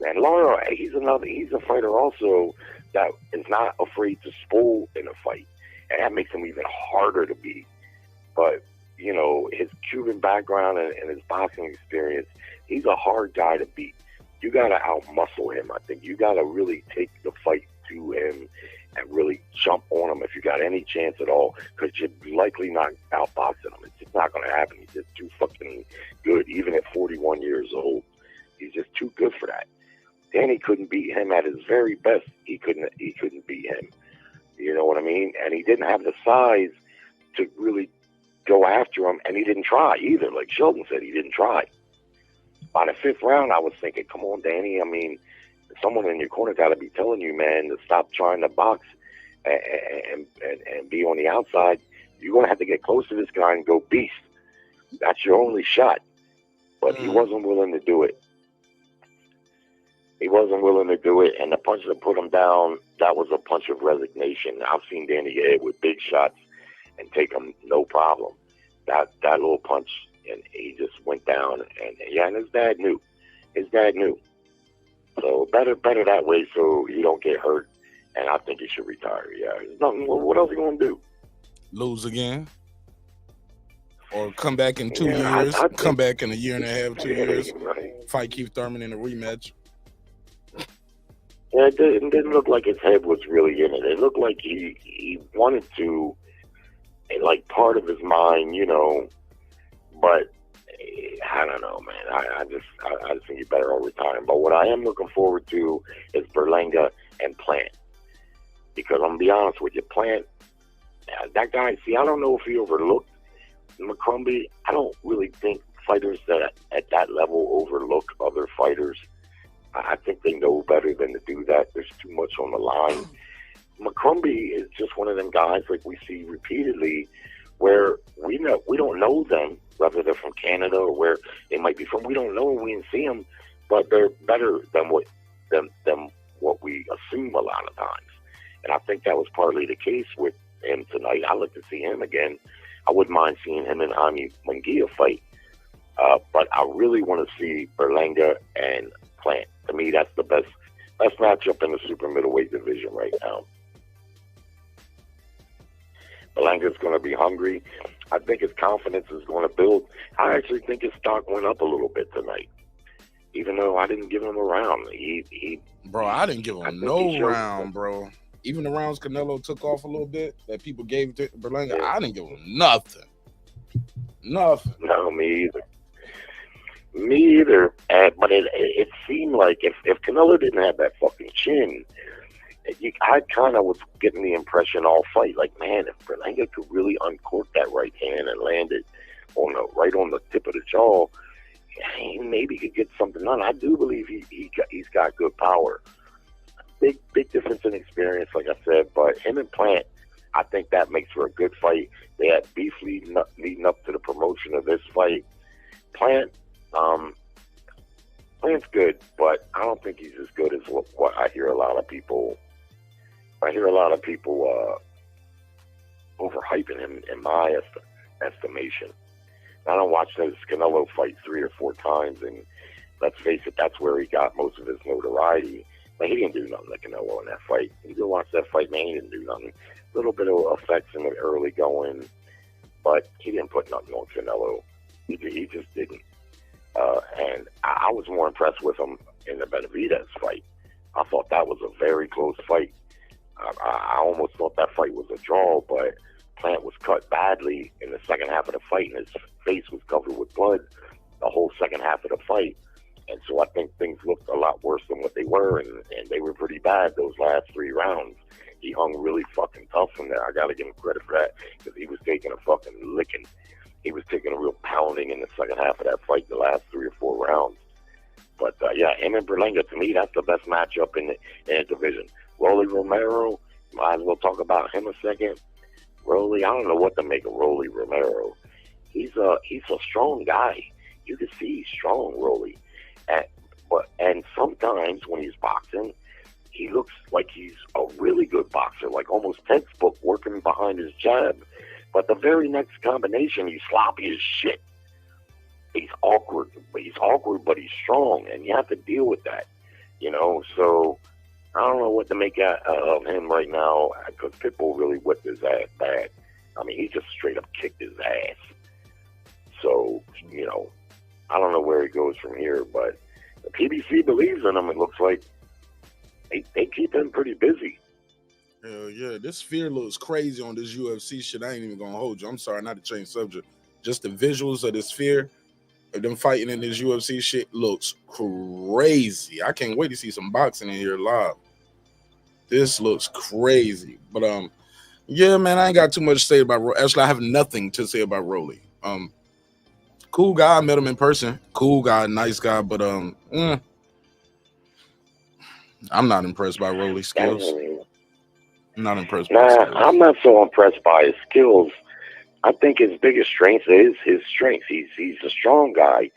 And Lara, he's a fighter also that is not afraid to spool in a fight. And that makes him even harder to beat. But, you know, his Cuban background and his boxing experience, he's a hard guy to beat. You got to out-muscle him, I think. You got to really take the fight to him and really jump on him if you got any chance at all, because you're likely not outboxing him. It's just not going to happen. He's just too fucking good, even at 41 years old. He's just too good for that. Danny couldn't beat him at his very best. He couldn't beat him. You know what I mean? And he didn't have the size to really go after him, and he didn't try either. Like Sheldon said, he didn't try. By the 5th round, I was thinking, come on, Danny. I mean, someone in your corner got to be telling you, man, to stop trying to box and be on the outside. You're going to have to get close to this guy and go beast. That's your only shot. But he wasn't willing to do it. He wasn't willing to do it, and the punch that put him down, that was a punch of resignation. I've seen Danny get hit with big shots and take him no problem. That little punch, and he just went down, and his dad knew. So better that way so you don't get hurt, and I think he should retire. Yeah, there's nothing. What else are you going to do? Lose again? Or come back in 2 years, come back in a year and a half, 2 years, right. Fight Keith Thurman in a rematch. Yeah, it didn't look like his head was really in it. It looked like he wanted to, like part of his mind, you know, but I don't know, man. I just think you better all retire. But what I am looking forward to is Berlanga and Plant. Because I'm going to be honest with you, Plant, that guy, see, I don't know if he overlooked McCrumbie. I don't really think fighters that at that level overlook other fighters. I think they know better than to do that. There's too much on the line. McCrumbie is just one of them guys like we see repeatedly where we don't know them, whether they're from Canada or where they might be from. We don't know them. We didn't see them, but they're better than what we assume a lot of times. And I think that was partly the case with him tonight. I'd like to see him again. I wouldn't mind seeing him and Jaime Munguia fight. But I really want to see Berlanga and Plant. To me, that's the best matchup in the super middleweight division right now. Berlanga's going to be hungry. I think his confidence is going to build. I actually think his stock went up a little bit tonight, even though I didn't give him a round. Bro, I didn't give him no round, bro. Even the rounds Canelo took off a little bit that people gave to Berlanga, I didn't give him nothing. Nothing. No, me either. But it seemed like if Canelo didn't have that fucking chin, I kind of was getting the impression all fight, like, man, if Berlanga could really uncork that right hand and land it right on the tip of the jaw, maybe he could get something done. I do believe he's got good power. Big difference in experience, like I said, but him and Plant, I think that makes for a good fight. They had beef leading up to the promotion of this fight. Plant's good, but I don't think he's as good as what I hear a lot of people. I hear a lot of people overhyping him, in my estimation. I don't watch this Canelo fight 3 or 4 times, and let's face it, that's where he got most of his notoriety. But he didn't do nothing to Canelo in that fight. You go watch that fight, man, he didn't do nothing. A little bit of effects in the early going, but he didn't put nothing on Canelo. He just didn't. And I was more impressed with him in the Benavidez fight. I thought that was a very close fight. I almost thought that fight was a draw, but Plant was cut badly in the second half of the fight, and his face was covered with blood the whole second half of the fight. And so I think things looked a lot worse than what they were, and they were pretty bad those last 3 rounds. He hung really fucking tough in there. I got to give him credit for that, because he was taking a fucking licking. He was taking a real pounding in the second half of that fight, the last 3 or 4 rounds. But, yeah, him and Berlanga, to me, that's the best matchup in the division. Rolly Romero, might as well talk about him a second. Rolly, I don't know what to make of Rolly Romero. He's a strong guy. You can see he's strong, Rolly. And sometimes when he's boxing, he looks like he's a really good boxer, like almost textbook, working behind his jab. But the very next combination, he's sloppy as shit. He's awkward, but he's strong, and you have to deal with that, you know. So I don't know what to make of him right now, because Pitbull really whipped his ass bad. I mean, he just straight up kicked his ass. So, you know, I don't know where he goes from here, but the PBC believes in him. It looks like they keep him pretty busy. Hell yeah, this fear looks crazy on this UFC shit. I ain't even gonna hold you. I'm sorry, not to change subject. Just the visuals of this fear of them fighting in this UFC shit looks crazy. I can't wait to see some boxing in here live. This looks crazy. But yeah, man, I ain't got too much to say about actually I have nothing to say about Rolly. Cool guy, I met him in person. Cool guy, nice guy, but I'm not impressed by Rolly's skills. I'm not impressed by his skills. I'm not so impressed by his skills. I think his biggest strength is his strength. He's a strong guy,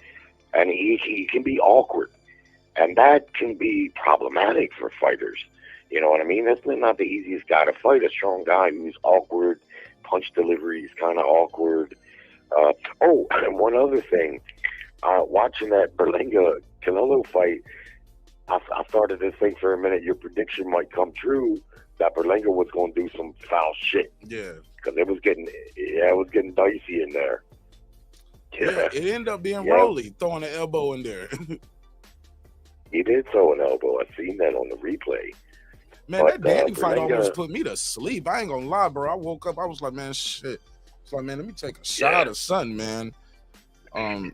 and he can be awkward, and that can be problematic for fighters. You know what I mean? That's not the easiest guy to fight. A strong guy who's awkward, punch delivery is kind of awkward. And one other thing, watching that Berlanga Canelo fight, I started to think for a minute your prediction might come true that Berlanga was going to do some foul shit. Yeah, because it was getting dicey in there. Yeah, it ended up being Rolly throwing an elbow in there. He did throw an elbow. I seen that on the replay. Man, that Danny fight almost put me to sleep. I ain't gonna lie, bro. I woke up, I was like, man, shit. It's like, man, let me take a shot or something, man.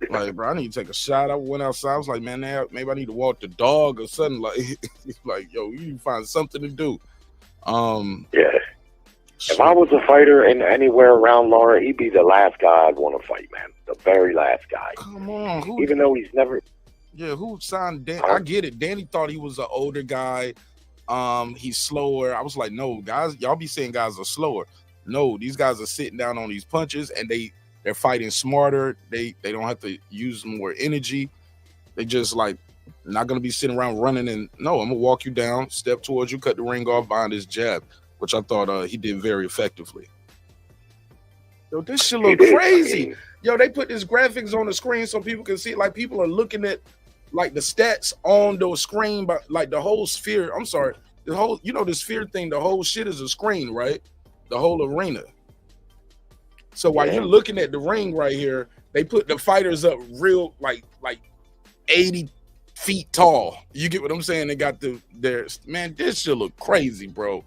Like, bro, I need to take a shot. I went outside. I was like, man, maybe I need to walk the dog or something. Like, yo, you need to find something to do. Yeah. If I was a fighter in anywhere around Lara, he'd be the last guy I'd want to fight, man. The very last guy. Come on. Even though he's never... Yeah, who signed Danny? I get it. Danny thought he was an older guy. He's slower. I was like, no, guys, y'all be saying guys are slower. No, these guys are sitting down on these punches, and they're fighting smarter. They don't have to use more energy. They just like not gonna be sitting around running. And no, I'm gonna walk you down, step towards you, cut the ring off behind his jab, which I thought he did very effectively. Yo, this shit look crazy. Yo, they put this graphics on the screen so people can see. Like, people are looking at like the stats on the screen, but like the whole sphere. I'm sorry, the whole, the sphere thing. The whole shit is a screen, right? The whole arena. So while you're looking at the ring right here, they put the fighters up real like 80 feet tall. You get what I'm saying? They got their man. This shit look crazy, bro.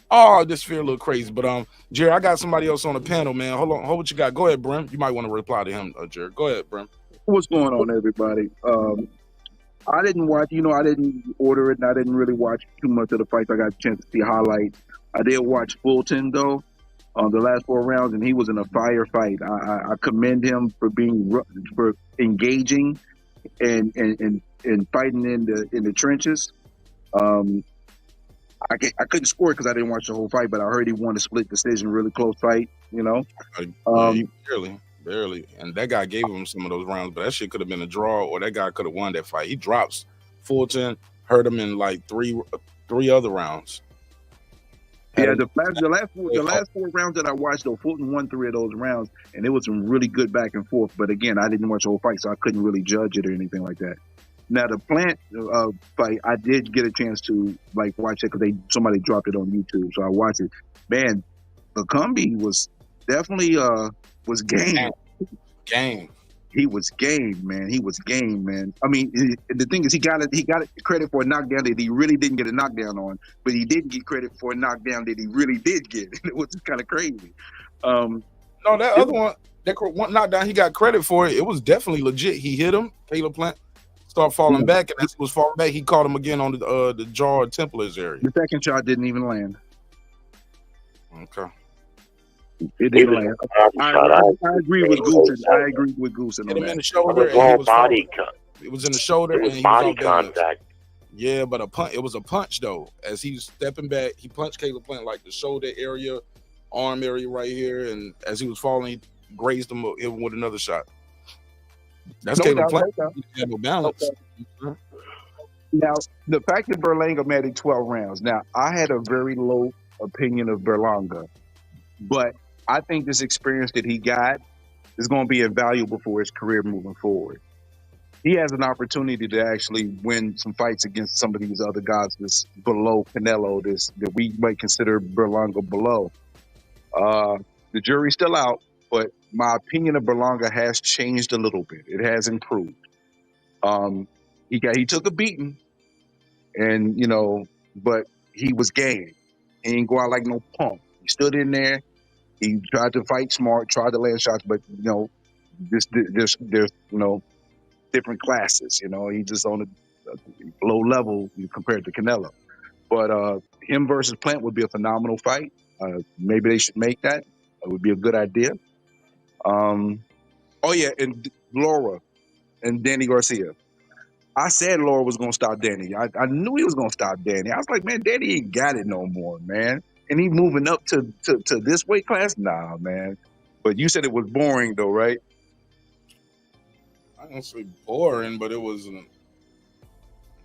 Oh, this sphere look crazy. But Jerry, I got somebody else on the panel, man. Hold on, hold what you got. Go ahead, Brim. You might want to reply to him, Jerry. Go ahead, Brim. What's going on, everybody? I didn't watch, I didn't order it, and I didn't really watch too much of the fights. I got a chance to see highlights. I did watch Fulton, though, on the last 4 rounds, and he was in a firefight. I commend him for engaging and fighting in the trenches. I couldn't score it because I didn't watch the whole fight, but I heard he won a split decision, really close fight, Barely. And that guy gave him some of those rounds, but that shit could have been a draw, or that guy could have won that fight. He drops Fulton, hurt him in like three other rounds. Yeah, the last 4 rounds that I watched, though, Fulton won 3 of those rounds, and it was some really good back and forth. But again, I didn't watch the whole fight, so I couldn't really judge it or anything like that. Now, the Plant fight, I did get a chance to watch it because somebody dropped it on YouTube, so I watched it. Man, Lacombe was definitely was game. Game. He was game, man. He was game, man. I mean, the thing is, he got credit for a knockdown that he really didn't get a knockdown on, but he didn't get credit for a knockdown that he really did get. It was kind of crazy. No, that other one, that one knockdown he got credit for, it was definitely legit. He hit him, Caleb Plant, started falling back, and as he was falling back, he caught him again on the jaw or templars area. The second shot didn't even land. Okay. It didn't land. I agree with Goosen. I agree with Goosen on that. In the shoulder, it was in the shoulder, and he was body contact. Yeah, but it was a punch though. As he was stepping back, he punched Caleb Plant like the shoulder area, arm area right here, and as he was falling, he grazed him with another shot. That's Caleb Plant. He had no balance. Okay. Now, the fact that Berlanga made it 12 rounds. Now, I had a very low opinion of Berlanga, but I think this experience that he got is going to be invaluable for his career moving forward. He has an opportunity to actually win some fights against some of these other guys that's below Canelo, that we might consider Berlanga below. The jury's still out, but my opinion of Berlanga has changed a little bit. It has improved. He took a beating, and but he was game. He didn't go out like no punk. He stood in there. He tried to fight smart, tried to land shots, but there's different classes. He just on a low level compared to Canelo. But him versus Plant would be a phenomenal fight. Maybe they should make that. It would be a good idea. Oh yeah, and Lara and Danny Garcia. I said Lara was gonna stop Danny. I knew he was gonna stop Danny. I was like, man, Danny ain't got it no more, man. And he moving up to this weight class? Nah, man. But you said it was boring though, right? I don't say boring, but it wasn't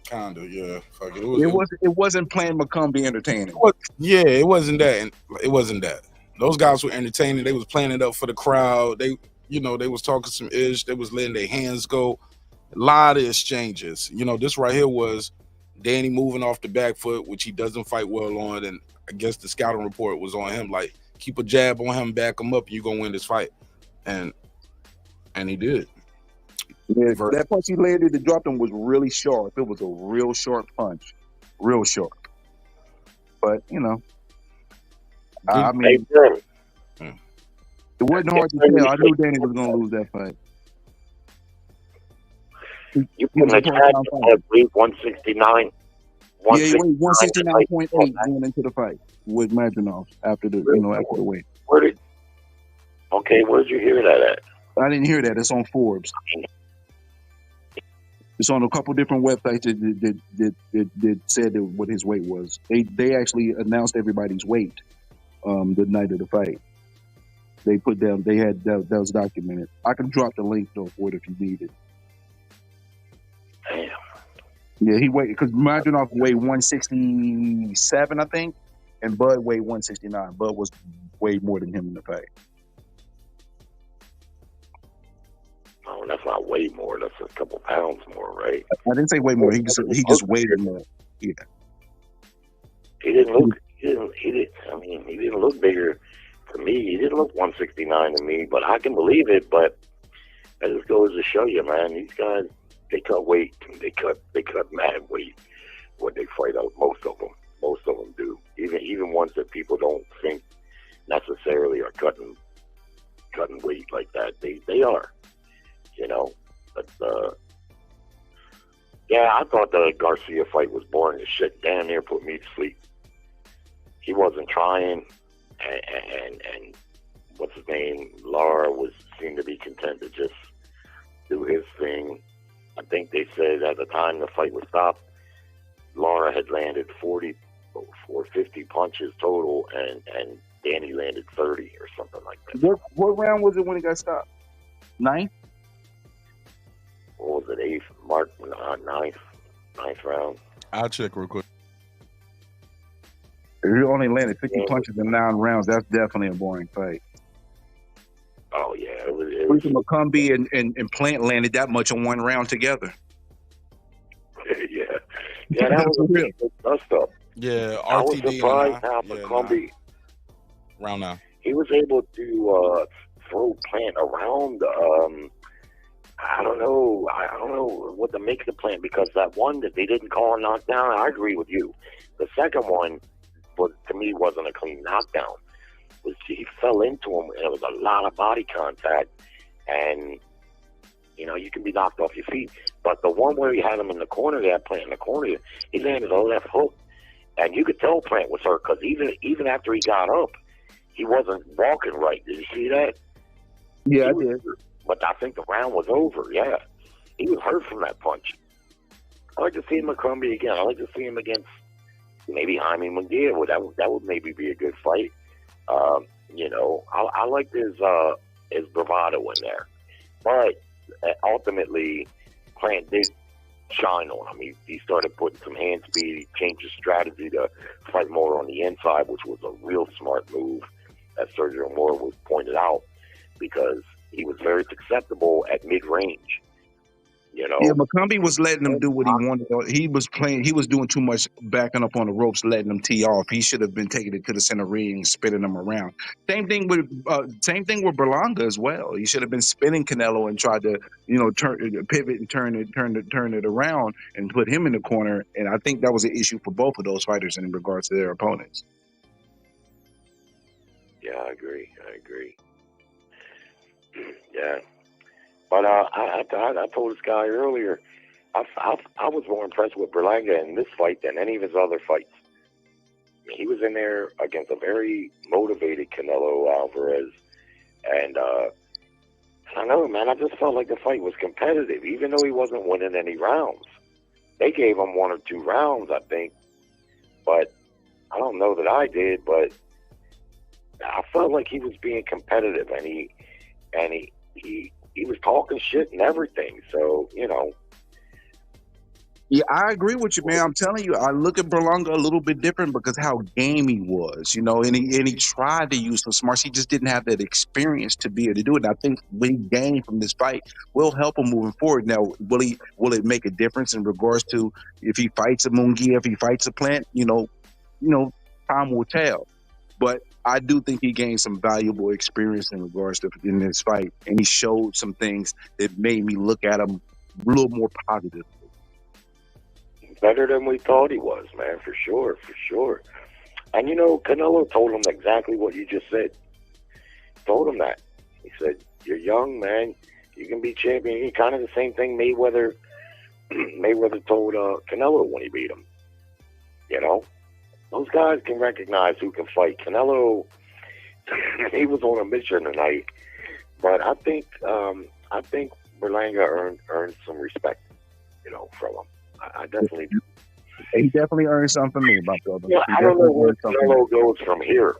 kind of, yeah. Fuck it. It wasn't playing McCombie entertaining. It wasn't that. It wasn't that. Those guys were entertaining. They was playing it up for the crowd. They was talking some ish. They was letting their hands go. A lot of exchanges. This right here was Danny moving off the back foot, which he doesn't fight well on. And I guess the scouting report was on him, like, keep a jab on him, back him up, and you're going to win this fight. And he did. Yeah, that punch he landed that dropped him was really sharp. It was a real sharp punch. Real sharp. But, I mean, it wasn't hard to tell. I knew Danny was going to lose that fight. You put a chat at weight 169. Yeah, he weighed 169.8 going into the fight with Madronov after the weight. Where'd you hear that at? I didn't hear that. It's on Forbes. It's on a couple different websites that said what his weight was. They actually announced everybody's weight the night of the fight. They put down. They had that was documented. I can drop the link though for it if you need it. Damn. Yeah, he weighed because Madronov weighed 167, I think, and Bud weighed 169. Bud was way more than him in the fight. Oh, that's not way more. That's a couple pounds more, right? I didn't say way more. He just weighed more. Yeah. He didn't look. He didn't look bigger to me. He didn't look 169 to me, but I can believe it. But that just goes to show you, man. These guys, they cut weight. They cut mad weight when they fight out. Most of them do. Even ones that people don't think necessarily are cutting weight like that. They are. But I thought the Garcia fight was boring as shit. Damn near put me to sleep. He wasn't trying, and what's his name? Lara seemed to be content to just do his thing. I think they said at the time the fight was stopped, Lara had landed 40 or 50 punches total, and Danny landed 30 or something like that. What round was it when it got stopped? 9th? What was it? 8th? Ninth round. I'll check real quick. If you only landed 50 punches in 9 rounds, that's definitely a boring fight. Oh yeah, it was McCombie and Plant landed that much in 1 round together. yeah, that was real dust up. Yeah, RTD. I was surprised how McCombie round 9. He was able to throw Plant around. I don't know what to make of the Plant, because that one that they didn't call a knockdown, I agree with you. The second one, to me, wasn't a clean knockdown. He fell into him, and it was a lot of body contact, and you can be knocked off your feet. But the one where he had him in the corner, that Plant in the corner, he landed a left hook, and you could tell Plant was hurt, because even after he got up, he wasn't walking right. Did you see that? Yeah, I did. But I think the round was over. Yeah, he was hurt from that punch. I like to see McCombie again. I like to see him against maybe Jaime Munguia. That would maybe be a good fight. I liked his bravado in there, but ultimately, Plant did shine on him. He started putting some hand speed. He changed his strategy to fight more on the inside, which was a real smart move, as Sergio Mora was pointed out, because he was very susceptible at mid-range. Yeah, McCombie was letting him do what he wanted. He was doing too much backing up on the ropes, letting him tee off. He should have been taking it to the center ring, spinning him around. Same thing with Berlanga as well. He should have been spinning Canelo and tried to, pivot and turn it around and put him in the corner. And I think that was an issue for both of those fighters in regards to their opponents. Yeah, I agree. Yeah, but I told this guy earlier, I was more impressed with Berlanga in this fight than any of his other fights. I mean, he was in there against a very motivated Canelo Alvarez, and I don't know, man. I just felt like the fight was competitive, even though he wasn't winning any rounds. They gave him 1 or 2 rounds, I think, but I don't know that I did. But I felt like he was being competitive, and he was talking shit and everything. So, you know. Yeah, I agree with you, man. I'm telling you, I look at Berlanga a little bit different because how game he was, you know, and he tried to use some smarts. He just didn't have that experience to be able to do it. And I think what he gained from this fight will help him moving forward. Now, will it make a difference in regards to if he fights a Munguia, if he fights a Plant? You know, time will tell. But I do think he gained some valuable experience in regards to in this fight, and he showed some things that made me look at him a little more positive. Better than we thought he was, man, for sure. And, you know, Canelo told him exactly what you just said. Told him that. He said, you're young, man. You can be champion. Kind of the same thing Mayweather told Canelo when he beat him. You know? Those guys can recognize who can fight. Canelo, he was on a mission tonight. But I think Berlanga earned some respect, you know, from him. I definitely do. He definitely earned something for me, my brother. Yeah, I don't know where Canelo goes from here.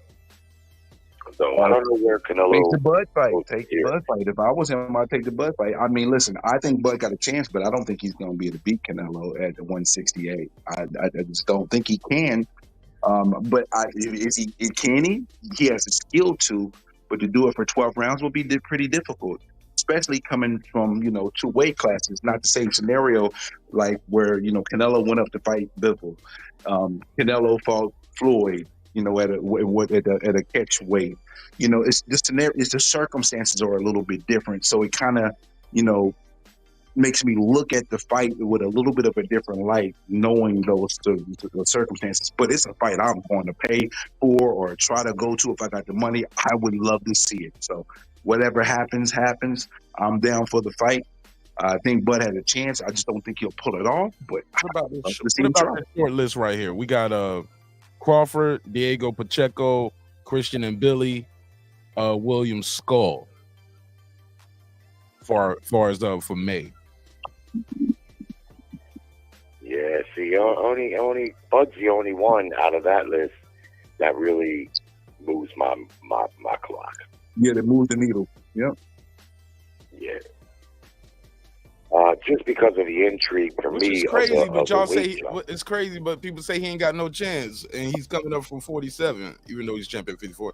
So I don't know where Canelo. Take the Bud fight. Take the Bud fight. If I was him, I'd take the Bud fight. I mean, listen, I think Bud got a chance, but I don't think he's going to be able to beat Canelo at the 168. I just don't think he can. But can he? He has the skill to, but to do it for 12 rounds will be pretty difficult. Especially coming from, you know, 2 weight classes, not the same scenario like where, you know, Canelo went up to fight Bivol. Canelo fought Floyd, you know, at a catch weight. You know, it's the scenario, the circumstances are a little bit different. So it kind of, you know, makes me look at the fight with a little bit of a different light, knowing those circumstances. But it's a fight I'm going to pay for or try to go to if I got the money. I would love to see it. So whatever happens. I'm down for the fight. I think Bud had a chance. I just don't think he'll pull it off. But what about this short list right here? We got Crawford, Diego Pacheco, Christian and Billy, William Skull. Far as for May. Yeah, see, only Bud's the only one out of that list that really moves my clock. Yeah, that moves the needle. Yep. Yeah. Just because of the intrigue for me. It's crazy, but y'all say it's crazy, but people say he ain't got no chance, and he's coming up from 47, even though he's champion 54.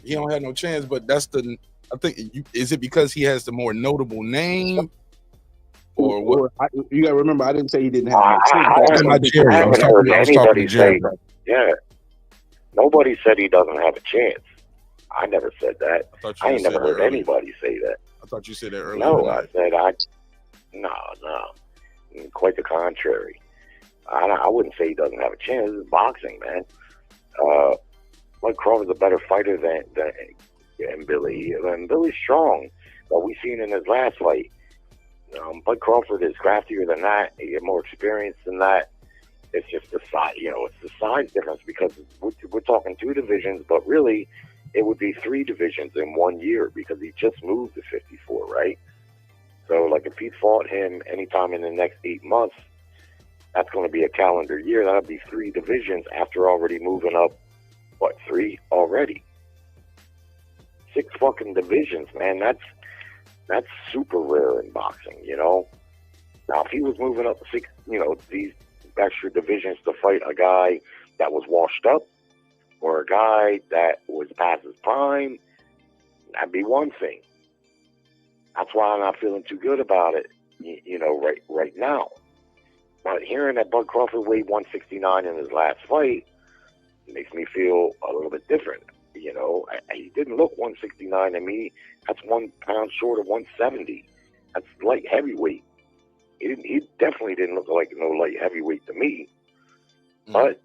He don't have no chance, but that's the. I think is it because he has the more notable name, or what? You got to remember, I didn't say he didn't have no chance. I haven't heard anybody say. Yeah. Nobody said he doesn't have a chance. I never said that. I ain't never heard anybody say that. I thought you said that earlier. No, I said no. Quite the contrary. I wouldn't say he doesn't have a chance. It's boxing, man. Like Crawford's a better fighter than Billy. And Billy's strong, but we've seen in his last fight. Bud Crawford is craftier than that. He has more experience than that. It's just the size, you know, it's the size difference because we're talking 2 divisions, but really it would be 3 divisions in 1 year because he just moved to 54, right? So, like, if he fought him anytime in the next 8 months, that's going to be a calendar year. That'll be 3 divisions after already moving up, 3 already? 6 fucking divisions, man. That's super rare in boxing, you know? Now, if he was moving up 6, you know, these extra divisions to fight a guy that was washed up or a guy that was past his prime, that'd be one thing. That's why I'm not feeling too good about it, you know, right now. But hearing that Bud Crawford weighed 169 in his last fight makes me feel a little bit different. You know, he didn't look 169 to me. That's 1 pound short of 170. That's light heavyweight. He definitely didn't look like no light heavyweight to me. But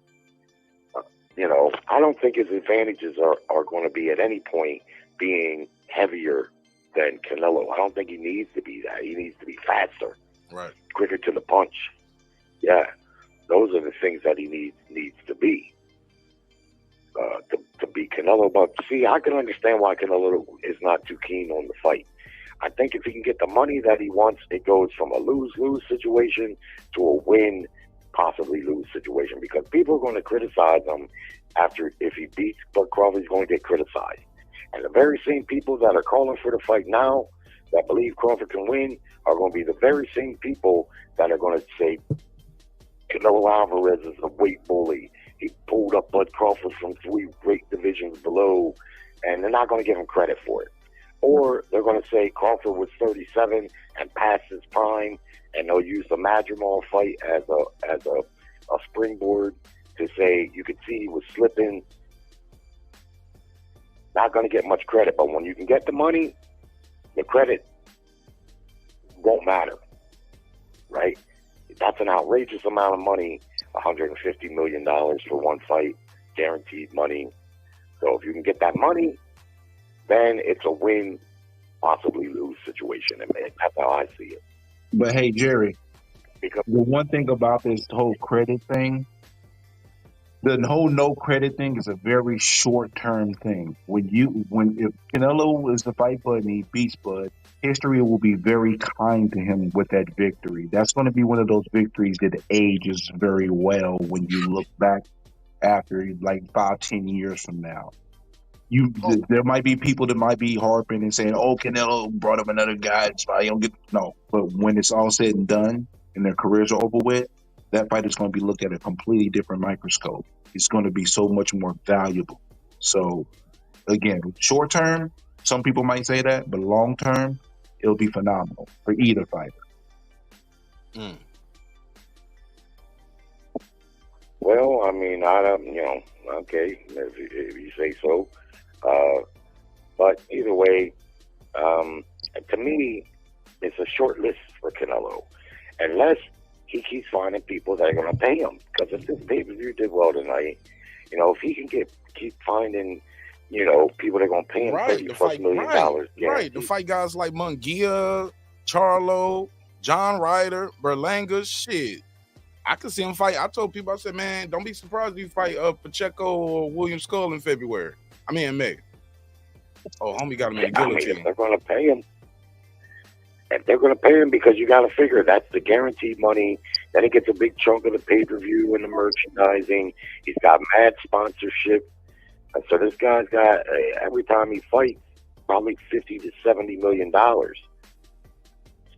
I don't think his advantages are going to be at any point being heavier than Canelo. I don't think he needs to be that. He needs to be faster, Right. quicker to the punch. Yeah, those are the things that he needs to be to beat Canelo. But see, I can understand why Canelo is not too keen on the fight. I think if he can get the money that he wants, it goes from a lose-lose situation to a win, possibly lose situation, because people are going to criticize him if he beats Bud Crawford, he's going to get criticized. And the very same people that are calling for the fight now that believe Crawford can win are going to be the very same people that are going to say Canelo Alvarez is a weight bully. He pulled up Bud Crawford from 3 weight divisions below, and they're not going to give him credit for it. Or they're going to say Crawford was 37 and past his prime, and they'll use the Madrimal fight as a springboard to say you could see he was slipping. Not going to get much credit, but when you can get the money, the credit won't matter, right? That's an outrageous amount of money, $150 million for one fight, guaranteed money. So if you can get that money, then it's a win, possibly lose situation. And that's how I see it. But hey, Jerry, Because the one thing about this whole credit thing, the whole no credit thing is a very short term thing. If Canelo is the fight Bud and he beats Bud, history will be very kind to him with that victory. That's going to be one of those victories that ages very well when you look back after like 5-10 years from now. There might be people that might be harping and saying, "Oh, Canelo brought up another guy. It's fine. No." But when it's all said and done and their careers are over with, that fight is going to be looked at a completely different microscope. It's going to be so much more valuable. So, again, short term, some people might say that, but long term, it'll be phenomenal for either fighter. Mm. well, I mean, I don't, okay, if you say so. But either way, to me, it's a short list for Canelo, unless he keeps finding people that are going to pay him. Because if this pay-per-view did well tonight, if he can keep finding, people that are going to pay him $30+ million. Right, to fight guys like Munguia, Charlo, John Ryder, Berlanga, shit. I could see him fight. I told people, I said, man, don't be surprised if you fight Pacheco or William Skull in May. Oh, homie got him in the guillotine. If they're going to pay him, because you got to figure that's the guaranteed money. Then he gets a big chunk of the pay-per-view and the merchandising. He's got mad sponsorship. And so this guy's got, every time he fights, probably $50 to $70 million.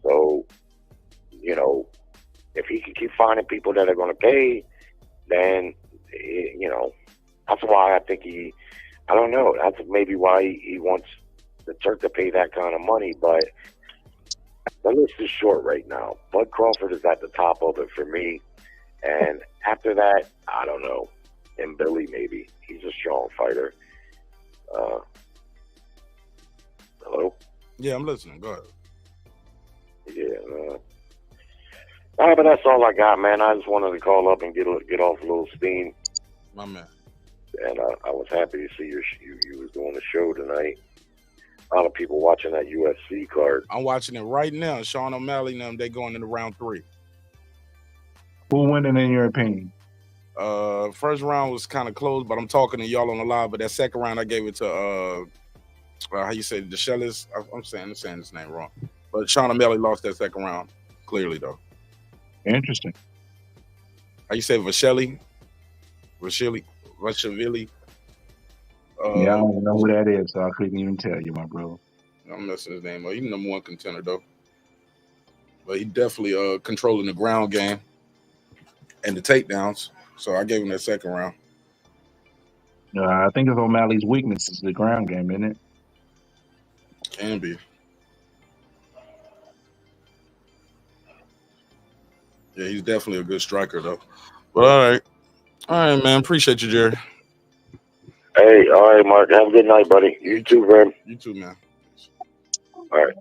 So, if he can keep finding people that are going to pay, then, that's why I think I don't know. That's maybe why he wants the Turk to pay that kind of money. But the list is short right now. Bud Crawford is at the top of it for me. And after that, I don't know. And Billy, maybe. He's a strong fighter. Hello? Yeah, I'm listening. Go ahead. Yeah. But that's all I got, man. I just wanted to call up and get off a little steam. My man. And I was happy to see you was doing the show tonight. A lot of people watching that UFC card. I'm watching it right now. Sean O'Malley and them, they going into round 3. Who winning in your opinion? First round was kind of close, but I'm talking to y'all on the live. But that second round, I gave it to how you say DeShellis. I'm saying his name wrong, but Sean O'Malley lost that second round clearly though. Interesting. How you say Vashelli? Vashavili? Yeah, I don't know who that is, so I couldn't even tell you, my bro. I'm messing his name up. He's number 1 contender though, but he definitely controlling the ground game and the takedowns. So I gave him that second round. I think of O'Malley's weakness is the ground game, isn't it? Can be. Yeah, he's definitely a good striker, though. But all right, man. Appreciate you, Jerry. Hey, all right, Mark. Have a good night, buddy. You too, man. You too, man. All right.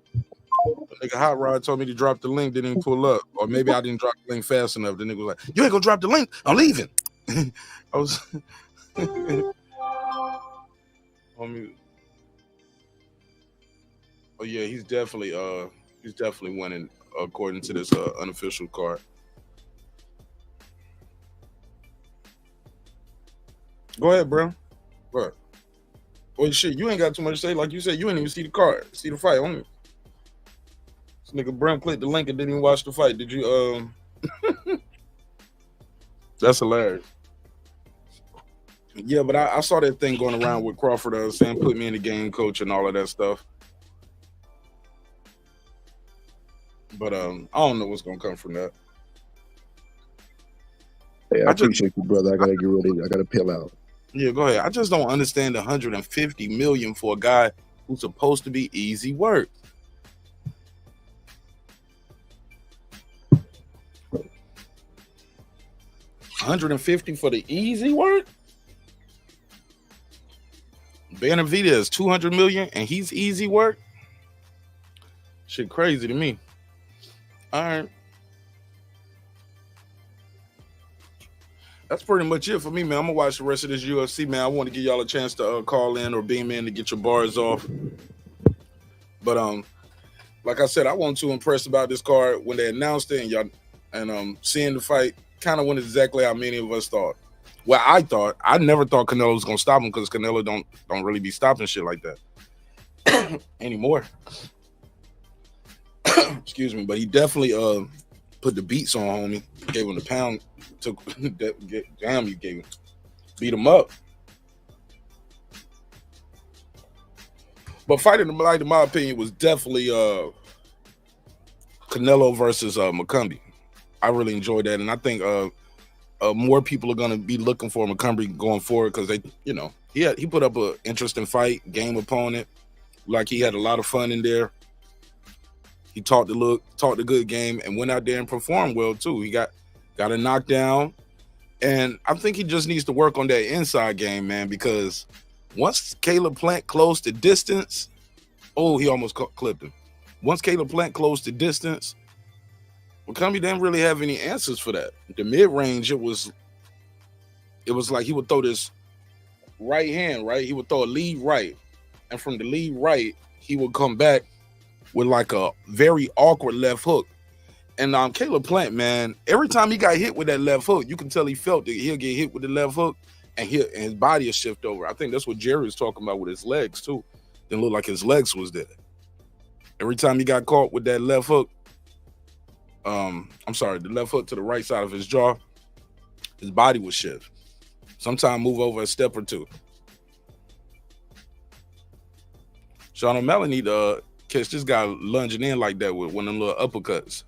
The nigga Hot Rod told me to drop the link, didn't even pull up. Or maybe I didn't drop the link fast enough. The nigga was like, you ain't gonna drop the link. I'm leaving. Homie. Oh yeah, he's definitely winning according to this unofficial card. Go ahead, bro. What? Well, shit, you ain't got too much to say. Like you said, you ain't even see the card, see the fight. Homie. This nigga Bram clicked the link and didn't even watch the fight. Did you? That's hilarious. Yeah, but I saw that thing going around with Crawford saying put me in the game, coach, and all of that stuff. But I don't know what's gonna come from that. Hey, I appreciate you, brother. I gotta get ready. I gotta peel out. Yeah, go ahead. I just don't understand 150 million for a guy who's supposed to be easy work. $150 for the easy work. Benavidez 200 million and he's easy work. Shit, crazy to me. All right. That's pretty much it for me, man. I'm gonna watch the rest of this UFC, man. I want to give y'all a chance to call in or beam in to get your bars off. But like I said, I wasn't too impressed about this card when they announced it, and y'all seeing the fight kind of went exactly how many of us thought. Well, I thought. I never thought Canelo was gonna stop him because Canelo don't really be stopping shit like that anymore. Excuse me, but he definitely put the beats on homie. Gave him the pound. Damn, you gave him. Beat him up. But fighting the light, in my opinion, was definitely Canelo versus McCumbee. I really enjoyed that, and I think more people are gonna be looking for McCumbee going forward because they, he put up an interesting fight, game opponent. Like he had a lot of fun in there. He talked a good game, and went out there and performed well too. He got a knockdown, and I think he just needs to work on that inside game, man. Because once Caleb Plant closed the distance, he almost clipped him. Once Caleb Plant closed the distance, McCumbee didn't really have any answers for that. The mid range, it was like he would throw this right hand, right? He would throw a lead right, and from the lead right, he would come back with like a very awkward left hook. And Caleb Plant, man, every time he got hit with that left hook, you can tell he felt it. He'll get hit with the left hook, and his body will shift over. I think that's what Jerry was talking about with his legs too. Didn't look like his legs was there. Every time he got caught with that left hook, the left hook to the right side of his jaw, his body would shift. Sometimes move over a step or two. Sean O'Malley need to catch this guy lunging in like that with one of them little uppercuts.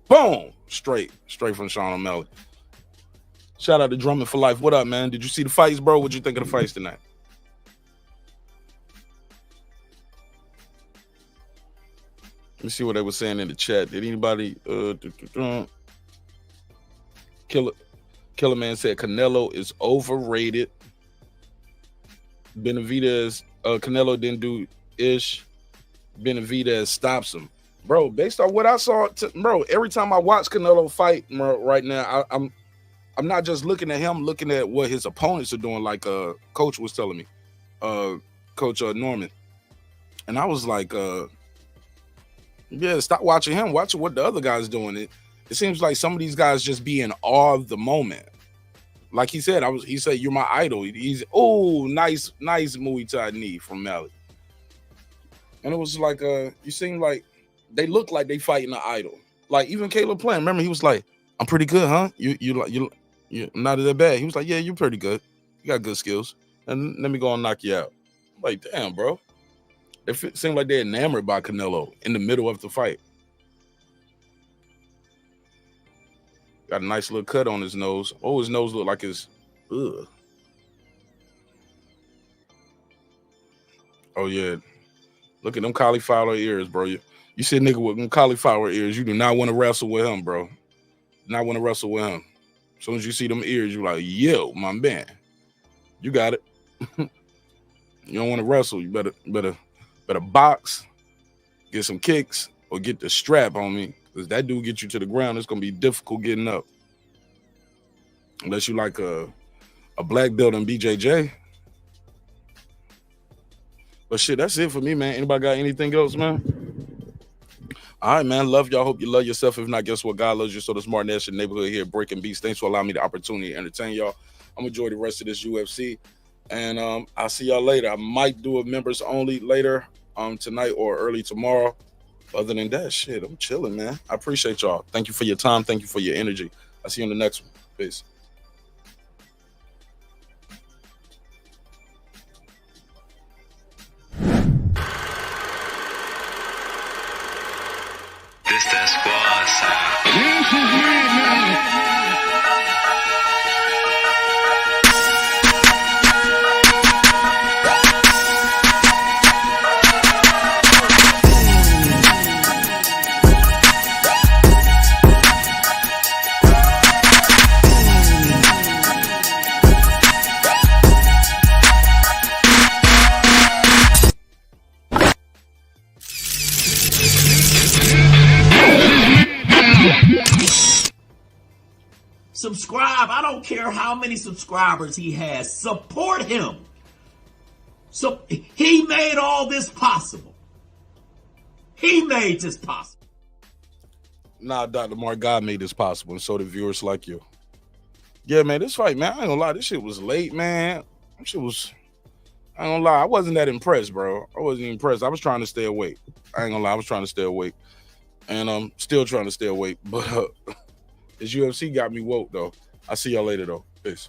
Boom! Straight from Sean O'Malley. Shout out to Drummond for Life. What up, man? Did you see the fights, bro? What'd you think of the fights tonight? Let me see what they were saying in the chat. Did anybody Killer Man said Canelo is overrated. Benavidez, Canelo didn't do ish. Benavidez stops him. Bro, based on what I saw, bro, every time I watch Canelo fight right now, I'm not just looking at him, looking at what his opponents are doing, like Coach was telling me, Coach Norman. And I was like, yeah, stop watching him. Watch what the other guy's doing. It seems like some of these guys just be in awe of the moment. Like he said, he said, you're my idol. He's, nice Muay Thai knee from Malik. And it was like, you seem like they look like they fighting an idol. Like even Caleb Plant, remember he was like, I'm pretty good, huh? You're not that bad. He was like, yeah, you're pretty good. You got good skills. And let me go and knock you out. I'm like, damn, bro. They seem like they're enamored by Canelo in the middle of the fight. Got a nice little cut on his nose. His nose looked like his, ugh. Oh, yeah. Look at them cauliflower ears, bro. You see a nigga with them cauliflower ears, you do not want to wrestle with him, bro. Not want to wrestle with him. As soon as you see them ears, you're like, yo, my man. You got it. You don't want to wrestle. You better box, get some kicks, or get the strap on me. Because that dude get you to the ground, it's going to be difficult getting up. Unless you like a a black belt in BJJ. But shit, that's it for me, man. Anybody got anything else, man? All right, man. Love y'all. Hope you love yourself. If not, guess what? God loves you. So the smart nation neighborhood here, Breaking Beats. Thanks for allowing me the opportunity to entertain y'all. I'm gonna enjoy the rest of this UFC. And I'll see y'all later. I might do a members only later tonight or early tomorrow. Other than that, shit, I'm chilling, man. I appreciate y'all. Thank you for your time. Thank you for your energy. I'll see you in the next one. Peace. This that squad sound. Subscribe. I don't care how many subscribers he has. Support him. So he made all this possible. He made this possible. Nah, Dr. Mark, God made this possible, and so did viewers like you. Yeah, man, this fight, man, I ain't gonna lie, this shit was late, man. This shit was, I ain't gonna lie, I wasn't that impressed, bro. I wasn't impressed. I was trying to stay awake. I ain't gonna lie, I was trying to stay awake. And I'm still trying to stay awake, but this UFC got me woke, though. I'll see y'all later, though. Peace.